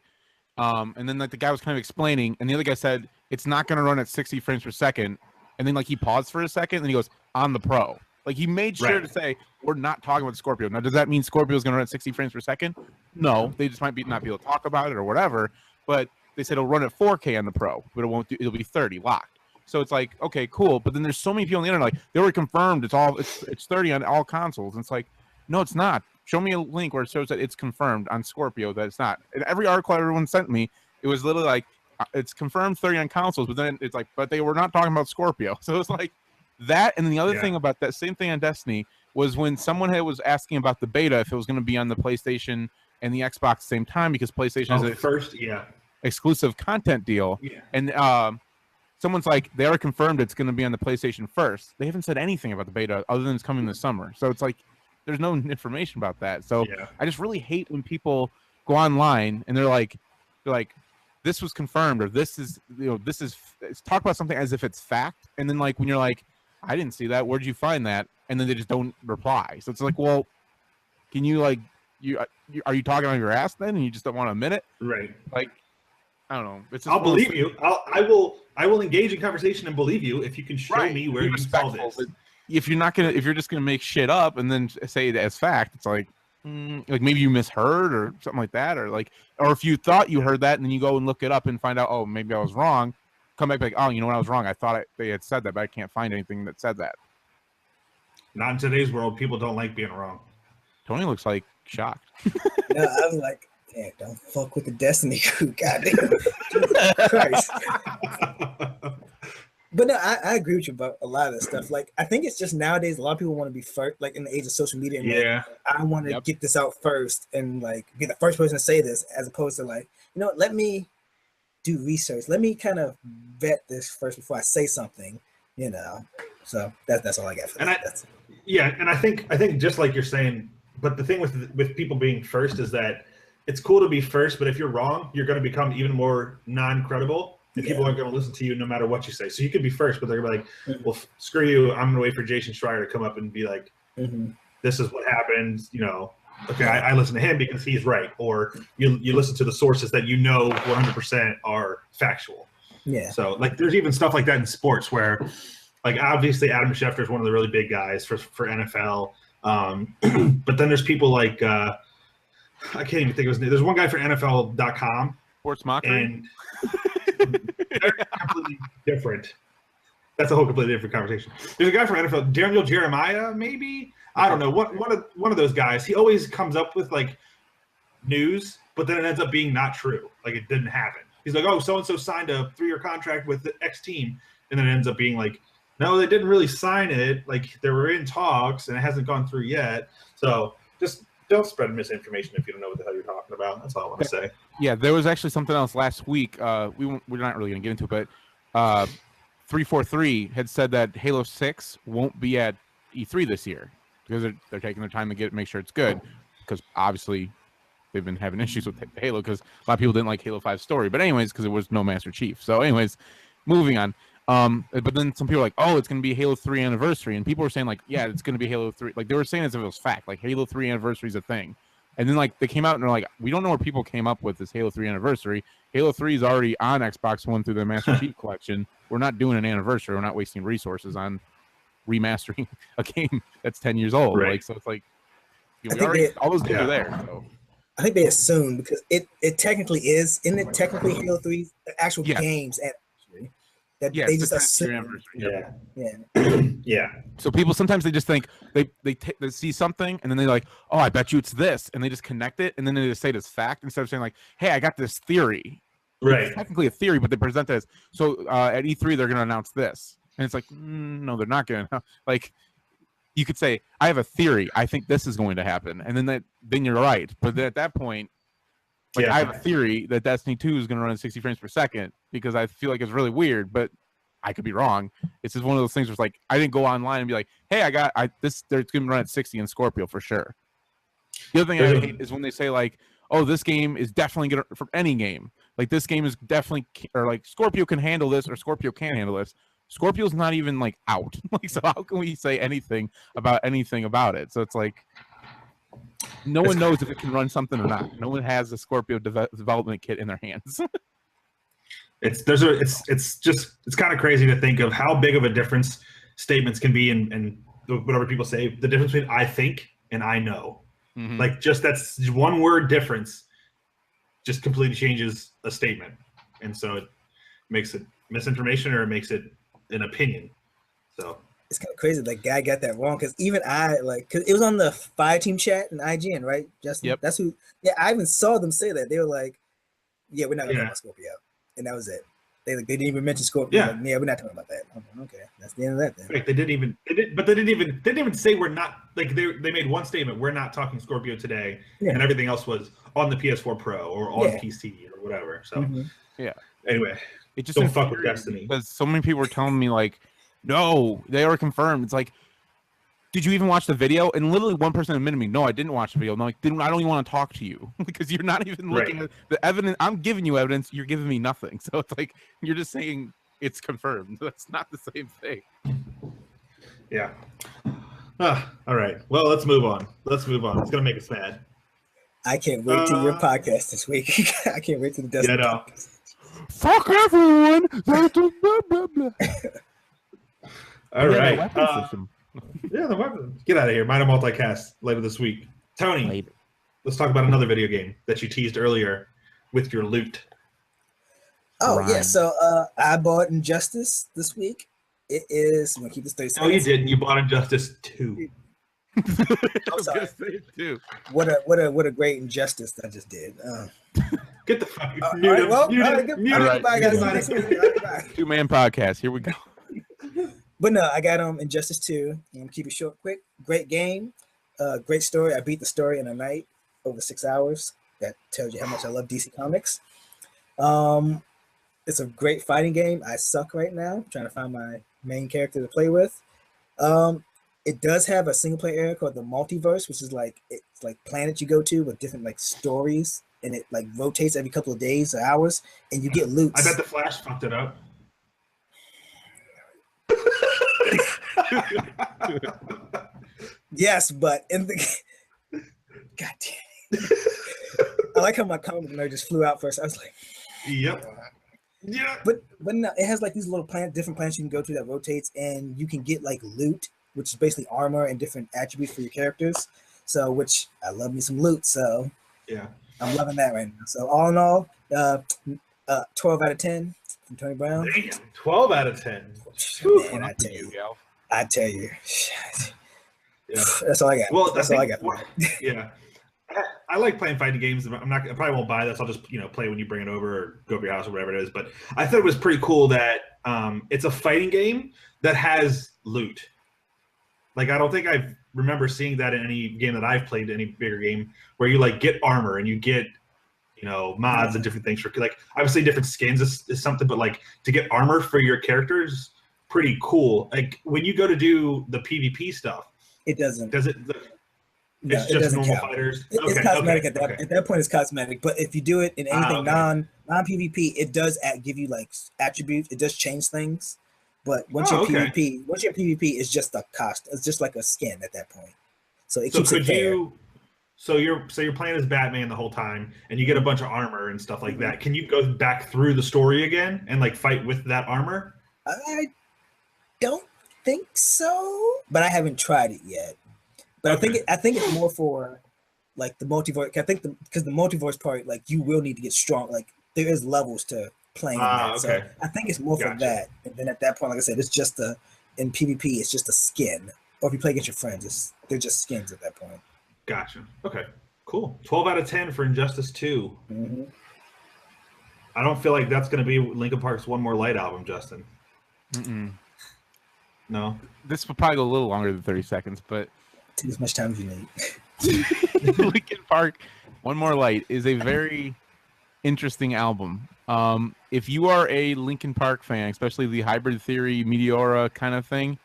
And then like the guy was kind of explaining, and the other guy said it's not going to run at 60 frames per second. And then like he paused for a second, and then he goes, on the Pro. Like he made sure to say we're not talking about the Scorpio. Now, does that mean Scorpio is going to run at 60 frames per second? No, they just might not be able to talk about it or whatever. But they said it'll run at 4K on the Pro, but it won't. It'll be 30 locked. So it's like, okay, cool. But then there's so many people on the internet like they already confirmed it's 30 on all consoles. And it's like, no, it's not. Show me a link where it shows that it's confirmed on Scorpio that it's not. And every article everyone sent me, it was literally like, it's confirmed 30 on consoles, but then it's like, but they were not talking about Scorpio. So it's like that. And then the other thing about that same thing on Destiny was when someone was asking about the beta, if it was going to be on the PlayStation and the Xbox at the same time, because PlayStation has an exclusive content deal. Yeah. And someone's like, they already confirmed it's going to be on the PlayStation first. They haven't said anything about the beta other than it's coming this summer. So it's like, there's no information about that. So I just really hate when people go online and they're like, this was confirmed, or this is, talk about something as if it's fact, and then like when you're like, I didn't see that, where'd you find that? And then they just don't reply. So it's like, well, can you like, are you talking on your ass then, and you just don't want to admit it? Right. Like, I don't know. It's just I'll believe you. I will engage in conversation and believe you if you can show me where you saw this. If you're just gonna make shit up and then say it as fact, it's like maybe you misheard or something like that, or if you thought you heard that and then you go and look it up and find out, oh, maybe I was wrong. Come back like, oh, you know what, I was wrong. I thought they had said that, but I can't find anything that said that. Not in today's world. People don't like being wrong. Tony looks like shocked. No, I was like, damn, don't fuck with the Destiny crew, goddamn. Jesus Christ. But no, I agree with you about a lot of this stuff. Like, I think it's just nowadays a lot of people want to be first, like in the age of social media. And like, I want to get this out first and like be the first person to say this, as opposed to like, let me do research. Let me kind of vet this first before I say something. So that's all I got for that. And I think just like you're saying, but the thing with people being first is that it's cool to be first, but if you're wrong, you're going to become even more non-credible. And people aren't going to listen to you no matter what you say. So you could be first, but they're going to be like, well, screw you. I'm going to wait for Jason Schreier to come up and be like, this is what happened. Okay, I listen to him because he's right. Or you listen to the sources that 100% are factual. Yeah. So, like, there's even stuff like that in sports where, like, obviously Adam Schefter is one of the really big guys for NFL. But then there's people like, I can't even think of his name. There's one guy for NFL.com. Sports Mockery? And they're completely different. That's a whole completely different conversation. There's a guy from NFL, Daniel Jeremiah, maybe? I don't know. One of those guys. He always comes up with like news, but then it ends up being not true. Like it didn't happen. He's like, oh, so-and-so signed a 3-year contract with the X team. And then it ends up being like, no, they didn't really sign it. Like they were in talks and it hasn't gone through yet. So just don't spread misinformation if you don't know what the hell you're talking about. That's all I want to say. Yeah, there was actually something else last week. We're not really going to get into it, but 343 had said that Halo 6 won't be at E3 this year because they're taking their time to make sure it's good, because obviously they've been having issues with Halo because a lot of people didn't like Halo 5's story. But anyways, because there was no Master Chief. So anyways, moving on. But then some people were like, oh, it's going to be Halo 3 anniversary. And people were saying like, yeah, it's going to be Halo 3. Like they were saying as if it was fact, like Halo 3 anniversary is a thing. And then like they came out and they're like, we don't know where people came up with this Halo 3 anniversary. Halo 3 is already on Xbox One through the Master Chief Collection. We're not doing an anniversary. We're not wasting resources on remastering a game that's 10 years old. Right. Like, so it's like, all those games are there. So. I think they assume because it technically is, isn't it technically Halo 3 actual games at that they just assume. Yeah. So people sometimes they just think they see something and then they're like, oh, I bet you it's this, and they just connect it and then they just say it as fact instead of saying like, hey, I got this theory. Right. It's technically a theory, but they present it as so at E3 they're going to announce this, and it's like, no, they're not going to. Like, you could say, I have a theory. I think this is going to happen, and then you're right. But then at that point, like I have a theory that Destiny 2 is going to run at 60 frames per second because I feel like it's really weird, but I could be wrong. It's just one of those things where it's like I didn't go online and be like, hey, this. They're going to run at 60 in Scorpio for sure. The other thing I hate is when they say like, oh, this game is definitely going to, for any game, like this game is definitely, or like Scorpio can handle this or Scorpio can't handle this. Scorpio's not even like out. Like, so how can we say anything about it? So it's like, no one knows if it can run something or not. No one has a Scorpio development kit in their hands. It's kind of crazy to think of how big of a difference statements can be and whatever people say. The difference between I think and I know, like just that's one word difference, just completely changes a statement, and so it makes it misinformation or it makes it an opinion. So. It's kind of crazy. That guy got that wrong because even I because it was on the 5-team chat in IGN, right? Justin, yep. That's who. Yeah, I even saw them say that. They were like, "Yeah, we're not talking about Scorpio," and that was it. They didn't even mention Scorpio. Yeah, like, we're not talking about that. I'm like, okay, that's the end of that then. Right, they didn't even say we're not. Like they made one statement: we're not talking Scorpio today, and everything else was on the PS4 Pro or on PC or whatever. So anyway, it just don't fuck with Destiny because so many people were telling me like, no, they are confirmed. It's like, did you even watch the video? And literally one person admitted me, no, I didn't watch the video. And I'm like, I don't even want to talk to you because you're not even looking at the evidence. I'm giving you evidence. You're giving me nothing. So it's like, you're just saying it's confirmed. That's not the same thing. Yeah. All right. Well, let's move on. It's going to make us mad. I can't wait to your podcast this week. I can't wait to the Dustin podcast. Fuck everyone. All right. Weapon system. Yeah, the weapon. Get out of here. Minor multicast later this week. Tony, let's talk about another video game that you teased earlier with your loot. Oh, yeah. So I bought Injustice this week. It is. I'm going to keep this 30 seconds. Oh, you didn't. You bought Injustice 2. I'm sorry. What a great injustice I just did. Get the fuck out. Two-man podcast. Here we go. But no, I got Injustice 2. I'm going to keep it short, quick. Great game. Great story. I beat the story in a night, over 6 hours. That tells you how much I love DC Comics. It's a great fighting game. I suck right now. I'm trying to find my main character to play with. It does have a single player area called the multiverse, which is like it's like planets you go to with different like stories, and it like rotates every couple of days or hours, and you get loot. I bet the Flash fucked it up. Yes, but in the God damn it. I like how my comic nerd just flew out first. I was like, yep. Yeah. But no, it has like these little different planets you can go to that rotates, and you can get like loot, which is basically armor and different attributes for your characters. So, which I love me some loot. So, yeah, I'm loving that right now. So, all in all, 12 out of 10 from Tony Brown. Damn, 12 out of 10. Man, I tell you. Yeah. That's all I got. Well, that's all I got. Yeah. I like playing fighting games. I probably won't buy this. I'll just play when you bring it over or go over your house or whatever it is. But I thought it was pretty cool that it's a fighting game that has loot. Like I don't think I remember seeing that in any game that I've played, any bigger game, where you like get armor and you get mods and different things for like obviously different skins is something, but like to get armor for your characters, pretty cool. Like when you go to do the PvP stuff, it doesn't. Does it? No, it's just normal fighters. It's cosmetic at that point. It's cosmetic, but if you do it in anything non PvP, it does give you like attributes. It does change things, but once you're PvP, it's just a cost. It's just like a skin at that point. So it keeps it fair. So you're playing as Batman the whole time, and you get a bunch of armor and stuff like that. Can you go back through the story again and like fight with that armor? I don't think so, but I haven't tried it yet. But I think it's more for like the multiverse. I think because the multiverse part, like you will need to get strong. Like there is levels to playing. Okay. So I think it's more for that. And then at that point, like I said, it's just in PvP, it's just a skin. Or if you play against your friends, they're just skins at that point. Gotcha. Okay. Cool. 12 out of 10 for Injustice 2. Mm-hmm. I don't feel like that's going to be Linkin Park's One More Light album, Justin. No. This will probably go a little longer than 30 seconds, but take as much time as you need. Linkin Park, One More Light is a very interesting album. If you are a Linkin Park fan, especially the Hybrid Theory, Meteora kind of thing,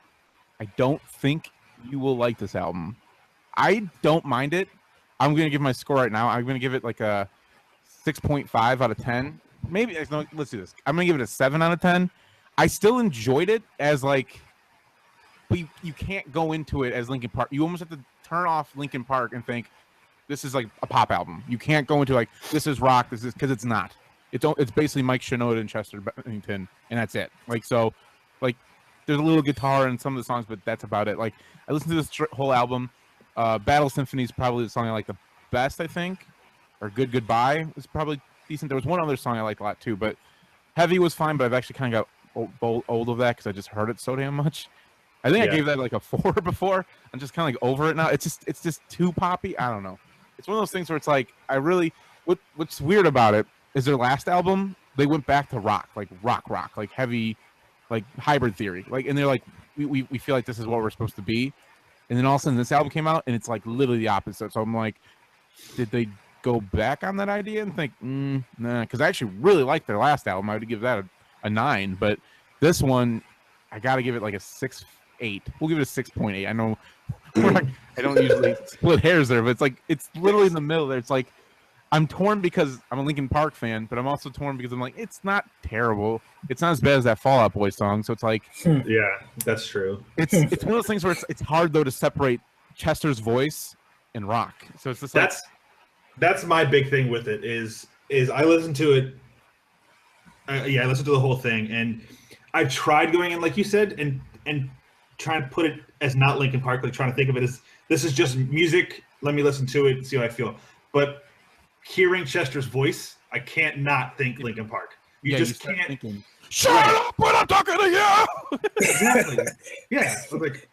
I don't think you will like this album. I don't mind it. I'm going to give my score right now. I'm going to give it like a 6.5 out of 10. Maybe, no, let's do this. I'm going to give it a 7 out of 10. I still enjoyed it as like, but you can't go into it as Linkin Park. You almost have to turn off Linkin Park and think this is like a pop album. You can't go into like this is rock. This is because it's not. It's basically Mike Shinoda and Chester Bennington, and that's it. Like so, like there's a little guitar in some of the songs, but that's about it. Like I listened to this whole album. Battle Symphony is probably the song I like the best, I think. Or Good Goodbye was probably decent. There was one other song I liked a lot too, but Heavy was fine. But I've actually kind of got old of that because I just heard it so damn much. I think I gave that like a 4 before. I'm just kind of like over it now. It's just too poppy. I don't know. It's one of those things where it's like what's weird about it is their last album they went back to rock, like heavy, like Hybrid Theory, like, and they're like we feel like this is what we're supposed to be, and then all of a sudden this album came out and it's like literally the opposite. So I'm like, did they go back on that idea and think nah? Because I actually really liked their last album. I would give that a 9, but this one I got to give it like a 6.8. We'll give it a 6.8. I know I don't usually split hairs there, but it's like it's literally in the middle there. It's like I'm torn because I'm a Linkin Park fan, but I'm also torn because I'm like, it's not terrible. It's not as bad as that Fall Out Boy song. So it's like, Yeah, that's true. It's one of those things where it's hard though to separate Chester's voice and rock. So it's just like that's my big thing with it is I listen to it. I listened to the whole thing, and I've tried going in like you said, and trying to put it as not Linkin Park, like trying to think of it as this is just music. Let me listen to it and see how I feel. But hearing Chester's voice, I can't not think Linkin Park. You just can't. Thinking, shut up when I'm talking to you. Exactly. Yeah. I was like,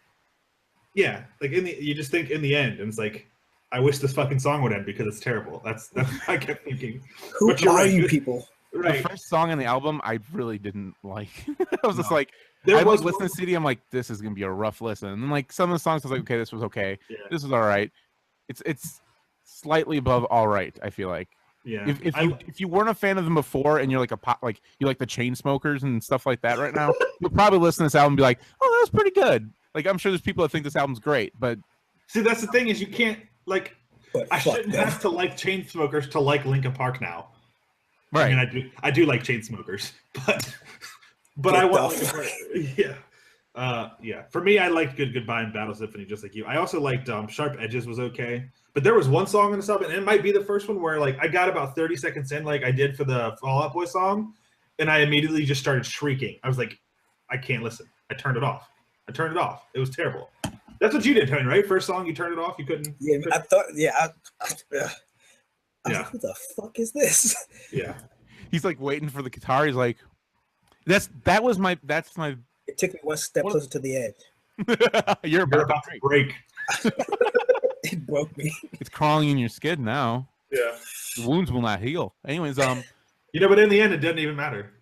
like you just think in the end, and it's like, I wish this fucking song would end because it's terrible. That's what I kept thinking. Who are you people? Right. The first song on the album, I really didn't like. I was just like, I was listening to CD. I'm like, this is gonna be a rough listen. And then like some of the songs, I was like, okay, this was okay. Yeah. This was all right. It's slightly above all right. I feel like. Yeah. If you weren't a fan of them before and you're like you like the Chainsmokers and stuff like that right now, you'll probably listen to this album and be like, oh, that was pretty good. Like I'm sure there's people that think this album's great, but see, that's the thing is you can't like. I shouldn't have to like Chainsmokers to like Linkin Park now. Right. I mean, I do like Chainsmokers, but I want yeah. For me, I liked Good Goodbye and Battle Symphony just like you. I also liked Sharp Edges was okay. But there was one song in the sub, and it might be the first one where like I got about 30 seconds in, like I did for the Fall Out Boy song, and I immediately just started shrieking. I was like, I can't listen. I turned it off. It was terrible. That's what you did, Tony, right? First song, you turned it off. You couldn't. Yeah, couldn't... I thought. Yeah, I was like, what the fuck is this? Yeah. He's like waiting for the guitar. He's like, that's my. It took me one step closer to the edge. You're about to break. It broke me. It's crawling in your skin now. Yeah. The wounds will not heal. Anyways, but in the end, it doesn't even matter.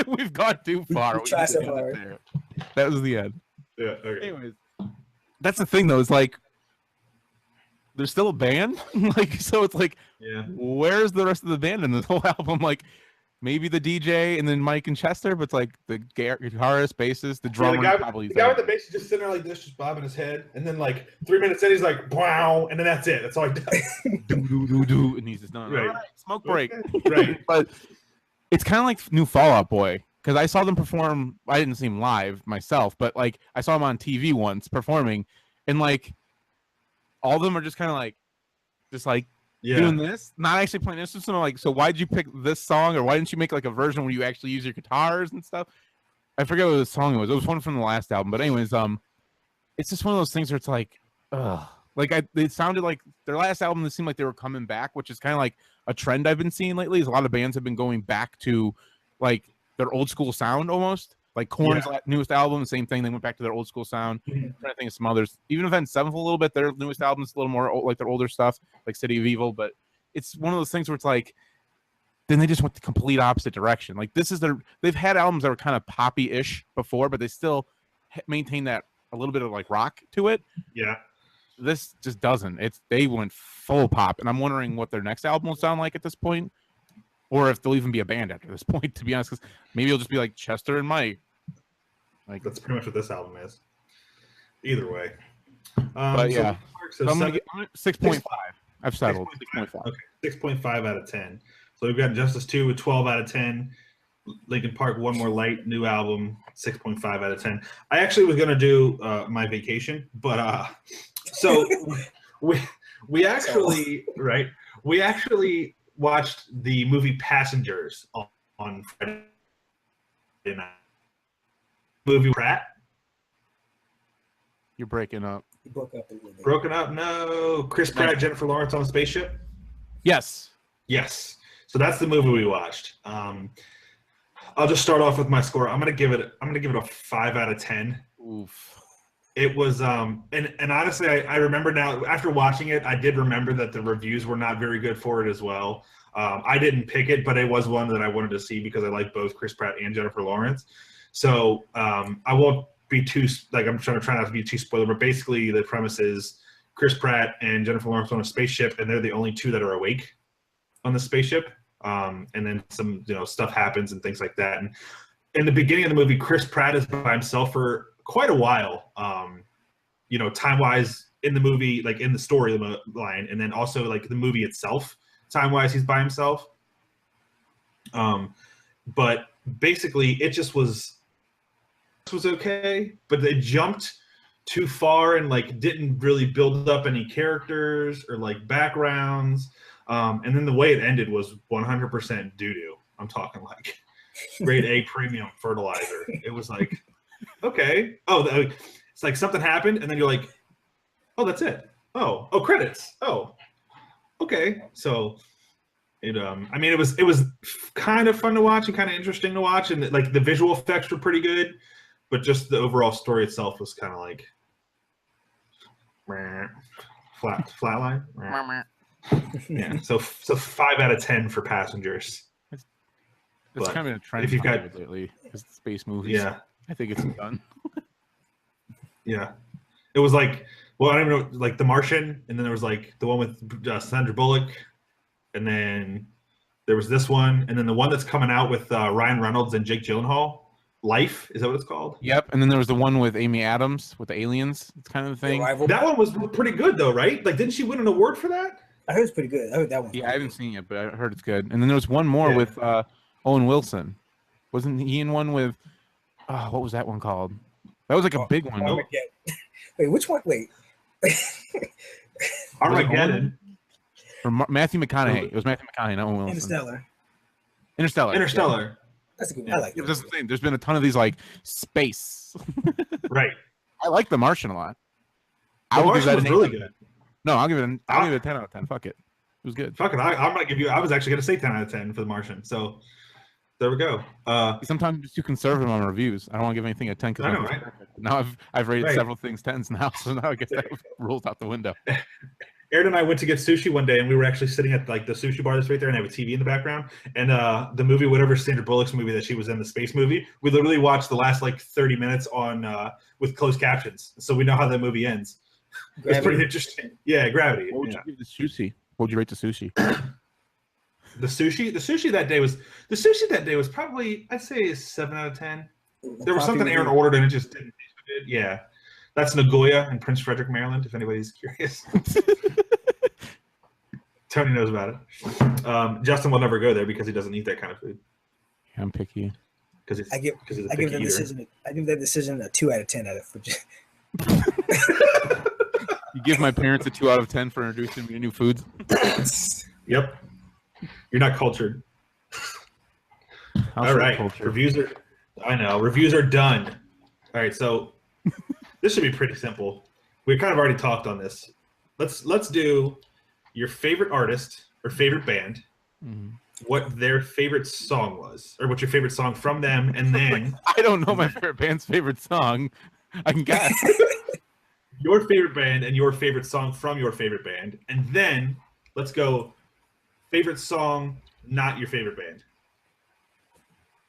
We've gone too far. We tried so hard. That was the end. Yeah. Okay. Anyways, that's the thing though. It's like there's still a band, like so. It's like, where's the rest of the band in this whole album? Like maybe the DJ and then Mike and Chester, but it's like the guitarist, bassist, the drummer. The guy with the bass is just sitting there like this, just bobbing his head, and then like 3 minutes in, he's like, "Wow," and then that's it. That's all he does. do, and he's just done. Right. All right, smoke break. Right. But it's kind of like new Fall Out Boy because I saw them perform. I didn't see them live myself, but like I saw them on TV once performing, and like all of them are just kind of like, doing this, not actually playing instruments. So like, so why'd you pick this song, or why didn't you make like a version where you actually use your guitars and stuff? I forget what the song was. It was one from the last album, but anyways, it's just one of those things where it's like, it sounded like their last album. It seemed like they were coming back, which is kind of like a trend I've been seeing lately. Is a lot of bands have been going back to like their old school sound almost. Like Korn's newest album, same thing. They went back to their old school sound. I'm trying to think of some others. Even Avenged Sevenfold a little bit. Their newest album is a little more like their older stuff, like City of Evil. But it's one of those things where it's like, then they just went the complete opposite direction. Like this is they've had albums that were kind of poppy-ish before, but they still maintain that a little bit of like rock to it. Yeah. This just doesn't. They went full pop, and I'm wondering what their next album will sound like at this point. Or if they'll even be a band after this point, to be honest, because maybe it'll just be like Chester and Mike. Like that's pretty much what this album is. Either way, but yeah, so I'm gonna get 6.5. I've settled 6.5. Okay, 6.5 out of 10. So we've got Injustice 2 with 12 out of 10. Linkin Park, One More Light, new album, 6.5 out of 10. I actually was gonna do My Vacation, but so we actually watched the movie Passengers on Friday night. Movie Pratt. You're breaking up. You broke up a little bit. Broken up? No. Chris Pratt, Jennifer Lawrence on a spaceship? Yes. Yes. So that's the movie we watched. I'll just start off with my score. I'm gonna give it a 5 out of 10. Oof. It was and honestly I remember now after watching it, I did remember that the reviews were not very good for it as well. I didn't pick it, but it was one that I wanted to see because I like both Chris Pratt and Jennifer Lawrence. So I won't be too I'm trying not to be too spoiler, but basically the premise is Chris Pratt and Jennifer Lawrence on a spaceship, and they're the only two that are awake on the spaceship. And then some stuff happens and things like that. And in the beginning of the movie, Chris Pratt is by himself for quite a while. time wise in the movie, like in the storyline, and then also like the movie itself, time wise, he's by himself. But basically, it just was okay, but they jumped too far and like didn't really build up any characters or like backgrounds. And then the way it ended was 100% doo-doo. I'm talking like grade A premium fertilizer. It was like, okay. Oh, it's like something happened, and then you're like, oh, that's it. Oh, credits. Oh, okay. So it was kind of fun to watch and kind of interesting to watch, and like the visual effects were pretty good, but just the overall story itself was kind of like flatline. Yeah. So 5 out of 10 for Passengers. It's kind of a trend if you've got lately, is space movies. Yeah, I think it's done. Yeah, it was like, well, I don't even know, like The Martian, and then there was like the one with Sandra Bullock, and then there was this one, and then the one that's coming out with Ryan Reynolds and Jake Gyllenhaal. Life, is that what it's called? Yep, and then there was the one with Amy Adams with the aliens. It's kind of the thing. That one was pretty good though, right? Like, didn't she win an award for that? I heard it's pretty good. I heard that one. Yeah, I haven't seen it, but I heard it's good. And then there was one more with Owen Wilson. Wasn't he in one with? What was that one called? That was like a big one. No? Wait, which one? Wait. Armageddon. Or Matthew McConaughey. It was Matthew McConaughey, not Owen Wilson. Interstellar. Yeah. That's a good one. I like it. That's the thing. There's been a ton of these like space. Right. I like The Martian a lot. The Martian was really good. No, I'll give it a 10 out of 10. Fuck it. It was good. Fuck it. I'm gonna give you. I was actually gonna say 10 out of 10 for The Martian. So there we go. Sometimes I'm just too conservative on reviews. I don't want to give anything a 10 because I know, right? Now I've rated several things 10s now, so now I guess that rules out the window. Aaron and I went to get sushi one day, and we were actually sitting at like the sushi bar that's right there, and I have a TV in the background. And the movie, whatever Sandra Bullock's movie that she was in, the space movie, we literally watched the last like 30 minutes on with closed captions, so we know how that movie ends. It's pretty interesting. Yeah, Gravity. What would you give the sushi? What would you rate the sushi? The sushi that day was probably, I'd say, a 7 out of 10. There was something Aaron ordered and it just didn't taste good. Yeah, that's Nagoya in Prince Frederick, Maryland. If anybody's curious, Tony knows about it. Justin will never go there because he doesn't eat that kind of food. I'm picky. I give that decision a 2 out of 10 out of. You give my parents a 2 out of 10 for introducing me to new foods. Yep. You're not cultured. All right. Reviews are done. All right, so this should be pretty simple. We kind of already talked on this. Let's do your favorite artist or favorite band, what their favorite song was, or what's your favorite song from them, and then I don't know my favorite band's favorite song. I can guess. Your favorite band and your favorite song from your favorite band, and then let's go favorite song, not your favorite band.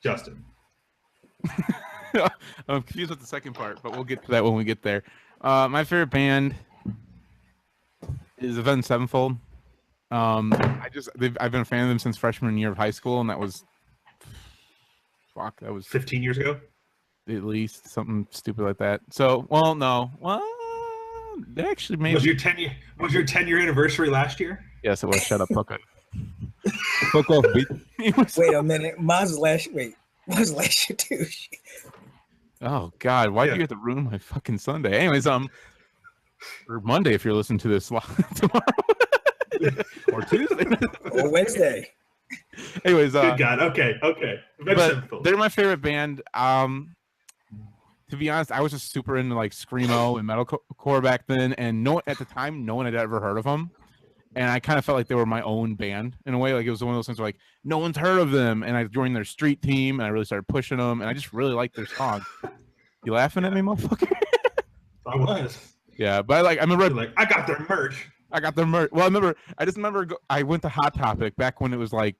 Justin. I'm confused with the second part, but we'll get to that when we get there. My favorite band is Avenged Sevenfold. I've been a fan of them since freshman year of high school, and that was 15 years ago, at least, something stupid like that. So, they actually made was your 10-year anniversary last year? Yes, it was. Shut up, fuck it. Fuck off, bitch. Wait a minute, mine was last year too. Oh God, why do you have to ruin my fucking Sunday? Anyways, or Monday if you're listening to this tomorrow, or Tuesday, or Wednesday. Anyways, good God, okay. But they're my favorite band. To be honest, I was just super into like screamo and metalcore back then, and at the time, no one had ever heard of them. And I kind of felt like they were my own band in a way. Like it was one of those things where like no one's heard of them, and I joined their street team, and I really started pushing them, and I just really liked their song. You laughing at me, motherfucker? I was. Yeah, but I remember I got their merch. Well, I just remember I went to Hot Topic back when it was like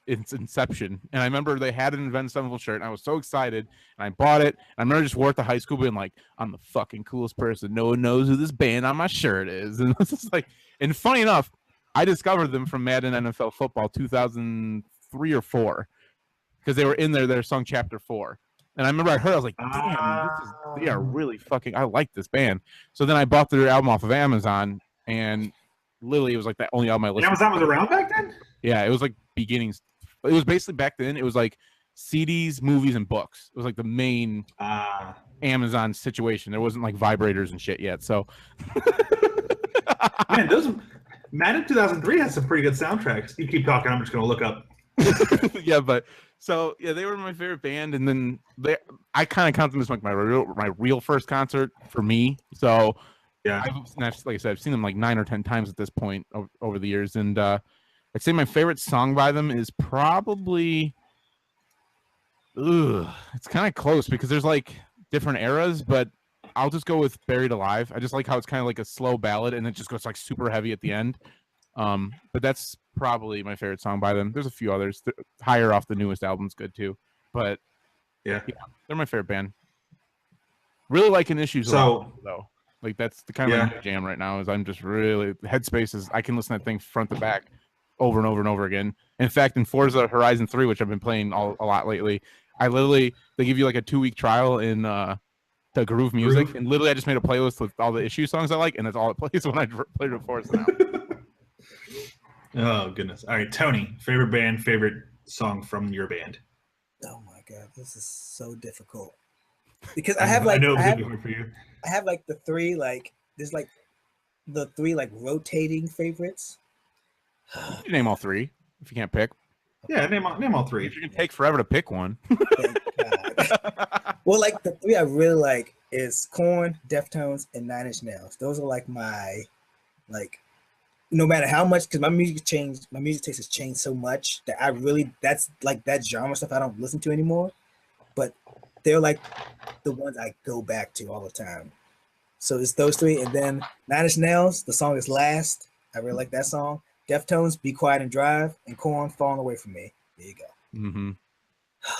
its inception, and I remember they had an Avenged Sevenfold shirt, and I was so excited, and I bought it. And I remember just wore it to high school being like, I'm the fucking coolest person. No one knows who this band on my shirt is. And it's just like, and funny enough, I discovered them from Madden NFL Football 2003 or 4 because they were in their song Chapter 4. And I remember I heard, I was like, damn, they are really fucking, I like this band. So then I bought their album off of Amazon, and literally it was like the only album I listened Amazon was around back then? Yeah, it was like beginnings. It was basically back then, it was like CDs, movies, and books. It was like the main Amazon situation. There wasn't like vibrators and shit yet. So, man, Madden 2003 has some pretty good soundtracks. You keep talking, I'm just going to look up. yeah, but so yeah, they were my favorite band, and then I kind of count them as like my real first concert for me. So yeah, like I said, I've seen them like 9 or 10 times at this point over the years, and I'd say my favorite song by them is probably, it's kind of close because there's like different eras, but I'll just go with Buried Alive. I just like how it's kind of like a slow ballad, and it just goes like super heavy at the end. But that's probably my favorite song by them. There's a few others. Higher off the newest album's good too, but yeah, they're my favorite band. Really liking Issues though. Like that's the kind of my jam right now. Is I'm just really Headspace is I can listen to that thing front to back over and over and over again. In fact, in Forza Horizon 3, which I've been playing a lot lately, they give you like a 2-week trial in the Groove Music, and literally I just made a playlist with all the Issue songs I like, and that's all it plays when I play it with Forza now. Oh goodness! All right, Tony, favorite band, favorite song from your band. Oh my god, this is so difficult because I have like I have like the three like there's like the three like rotating favorites. You can name all three if you can't pick. Yeah, name all three. If you can take forever to pick one. Thank God. Well, like the three I really like is Korn, Deftones, and 9 Inch Nails. Those are like my no matter how much, because my music taste has changed so much that that's like that genre stuff I don't listen to anymore. But they're like the ones I go back to all the time. So it's those three, and then 9 Inch Nails, the song is Last. I really like that song. Deftones, Be Quiet and Drive, and Korn, Falling Away From Me. There you go. Mm-hmm.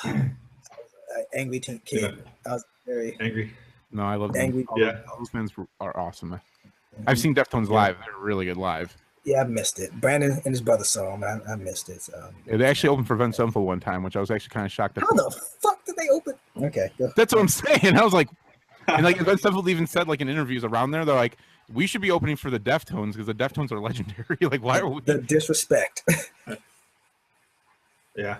I was an angry teen kid. Yeah. I was very angry. No, I love angry. Them. All those bands are awesome. Mm-hmm. I've seen Deftones live. They're really good live. Yeah, I missed it. Brandon and his brother saw him. I missed it. So. Yeah, they actually opened for Vince Sevenfold one time, which I was actually kind of shocked at. How the fuck did they open? Okay. That's what I'm saying. I was like, and like Vince Sevenfold even said like in interviews around there, they're like, we should be opening for the Deftones because the Deftones are legendary. Like, why are we? The disrespect. Yeah.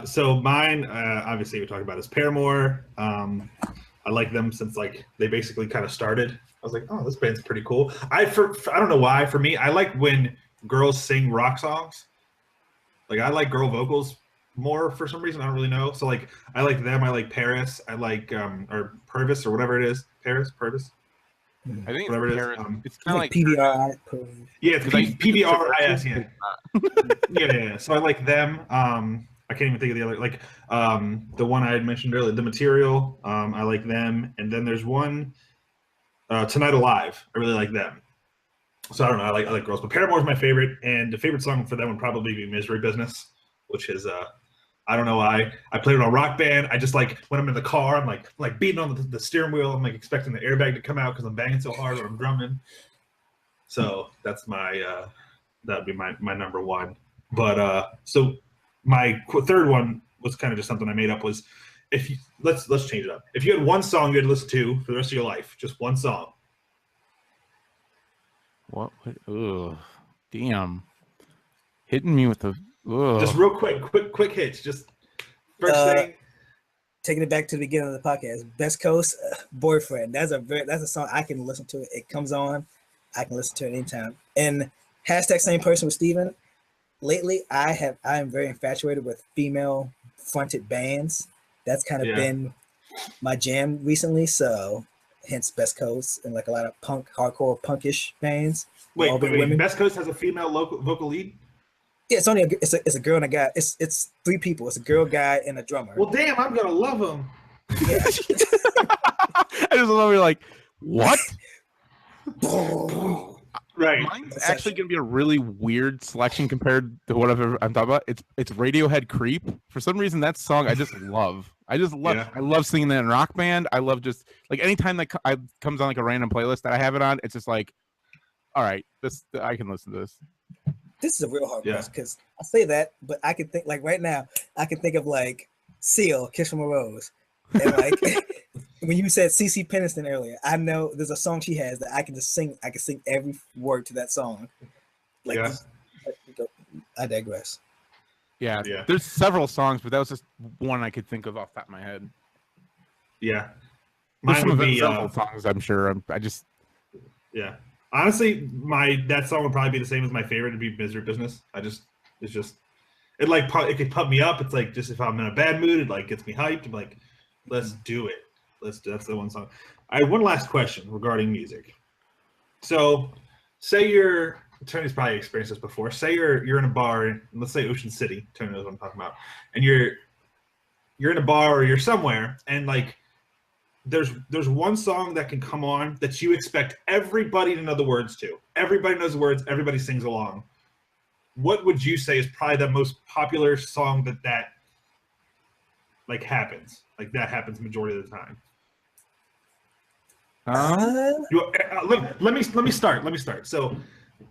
So mine, obviously, we talked about is Paramore. I like them since like they basically kind of started. I was like, oh, this band's pretty cool. I don't know why. For me, I like when girls sing rock songs. Like I like girl vocals more for some reason. I don't really know. So like I like them. I like Paris. I like or Purvis or whatever it is. Purvis. I think whatever it's it is. It's kind of like PBR. Yeah, it's PBRIS. Yeah. Yeah. So I like them. I can't even think of the other, like the one I had mentioned earlier, The Material. I like them, and then there's one, Tonight Alive. I really like them. So I don't know. I like girls, but Paramore's my favorite, and the favorite song for them would probably be Misery Business, which is I don't know why. I played in a rock band. I just like when I'm in the car, I'm like beating on the steering wheel. I'm like expecting the airbag to come out because I'm banging so hard when I'm drumming. So that's my that'd be my number one. But so my third one was kind of just something I made up. Was if you, let's change it up. If you had one song you had to listen to for the rest of your life, just one song. What? Ugh, damn! Hitting me with the. Ugh. Just real quick hits. Just first thing. Taking it back to the beginning of the podcast, Best Coast Boyfriend. That's a song I can listen to. It comes on, I can listen to it anytime. And hashtag same person with Steven. Lately, I am very infatuated with female fronted bands. That's kind of been my jam recently. So hence Best Coast and like a lot of punk, hardcore punkish bands. Wait, Best Coast has a female vocal lead? Yeah, it's only it's a girl and a guy. It's three people. It's a girl, guy, and a drummer. Well, damn, I'm gonna love them. Yeah. I just love you're like, what? Right. Mine's actually gonna be a really weird selection compared to whatever I'm talking about. It's Radiohead Creep. For some reason, that song I just love. I love singing that in Rock Band. I love just like anytime that comes on like a random playlist that I have it on, it's just like, all right, I can listen to this. This is a real hard question because I say that, but I can think like right now, I can think of like Seal, Kiss from a Rose. And like when you said CC Peniston earlier, I know there's a song she has that I can just sing. I can sing every word to that song. Like, Yeah. I digress. Yeah, Yeah. there's several songs, but that was just one I could think of off the top of my head. Yeah. There's Mine some would be several songs, I'm sure. I just yeah. Honestly, that song would probably be the same as my favorite. It'd be Misery Business. It's just it like it could pump me up. It's like just if I'm in a bad mood, it like gets me hyped. I'm like, let's do it. That's the one song. I have one last question regarding music. So, say Tony's probably experienced this before. Say you're in a bar, let's say Ocean City. Tony knows what I'm talking about. And you're in a bar or you're somewhere, and like there's one song that can come on that you expect everybody to know the words to. Everybody knows the words. Everybody sings along. What would you say is probably the most popular song that like happens? Like that happens majority of the time. Let me start. So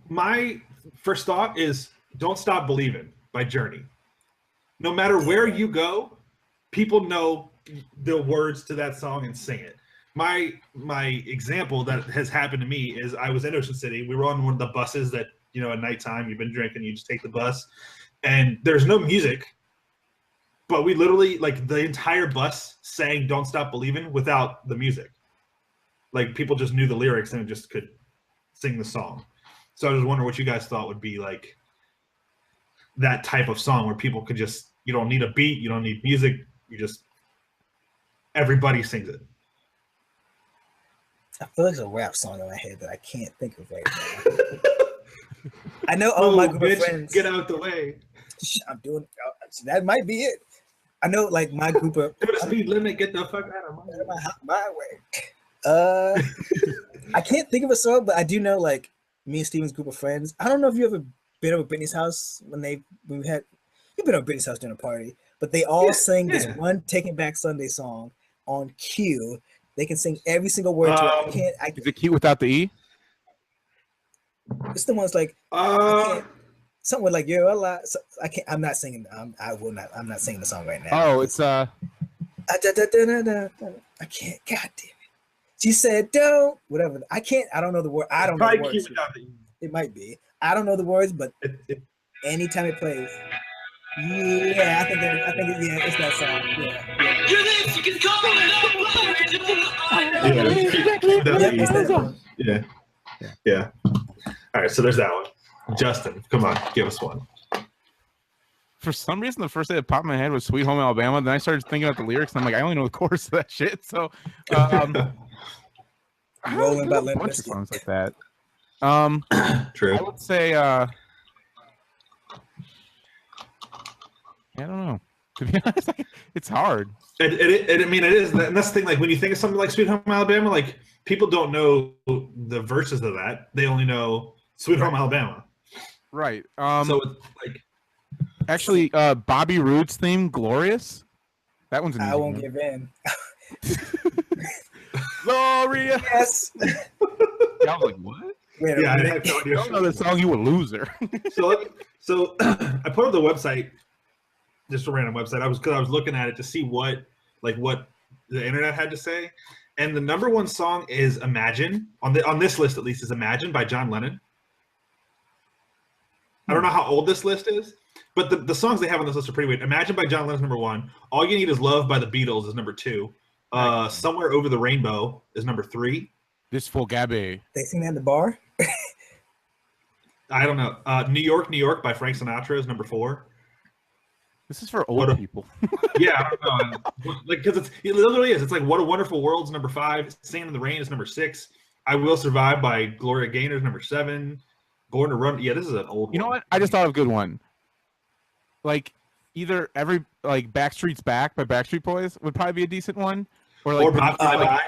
my first thought is "Don't Stop Believin'" by Journey. No matter where you go, people know the words to that song and sing it. My example that has happened to me is I was in Ocean City. We were on one of the buses that, at nighttime, you've been drinking, you just take the bus, and there's no music, but we literally, like, the entire bus sang "Don't Stop Believin'" without the music. Like, people just knew the lyrics and just could sing the song. So I was wondering what you guys thought would be like that type of song where people could just, you don't need a beat, you don't need music, everybody sings it. I feel like there's a rap song in my head that I can't think of right now. I know all my group of friends. Get out the way. I'm doing that. Might be it. I know, like, my group of speed limit. Get the fuck out of my way. I can't think of a song, but I do know, like, me and Steven's group of friends. I don't know if you ever been over Britney's house when you've been over Britney's house during a party, but they all sing this one Taking Back Sunday song on cue. They can sing every single word to it. Is it cute without the E? It's the ones like something with like "You're alive." So I can't. I'm not singing. I will not. I'm not singing the song right now. Oh, it's I can't. God damn it! She said, "Don't." Whatever. I can't. I don't know the word. I don't know the words. It might be. I don't know the words, but anytime it plays, yeah, I think it's that song. Yeah. You're this, you can call it. Yeah. All right, so there's that one. Justin, come on, give us one. For some reason, the first thing that popped in my head was "Sweet Home Alabama." Then I started thinking about the lyrics, and I'm like, I only know the chorus of that shit. So, Rolling about a bunch of songs like that. True. I would say, I don't know. To be honest, it's hard. I mean, it is, and that's the thing. Like, when you think of something like "Sweet Home Alabama," like, people don't know the verses of that. They only know "Sweet Home Alabama." Right. So it's like, actually, Bobby Roode's theme, "Glorious." That one's an easy I won't one. give in. Glorious. Yes. Yeah, I was like, what? Wait, yeah, I have no idea. You don't know the song, you a loser. So I put up the website, just a random website. I was looking at it to see what the internet had to say, and the number one song is "Imagine" on this list, at least, is "Imagine" by John Lennon. I don't know how old this list is, but the songs they have on this list are pretty weird. "Imagine" by John Lennon is number one. "All You Need Is Love" by the Beatles is number two. "Somewhere Over the Rainbow" is number three. This full Gabby. They sing that in the bar. I don't know. New York, New York" by Frank Sinatra is number four. This is for old people. Yeah, I don't know. Like, because it literally is. It's like "What a Wonderful World" is number five. "Singing in the Rain" is number six. "I Will Survive" by Gloria Gaynor is number seven. "Born to Run." Yeah, this is an old one. You know what? I just thought of a good one. Like, either "Backstreet's Back" by Backstreet Boys would probably be a decent one. Or "Bye Bye Bye."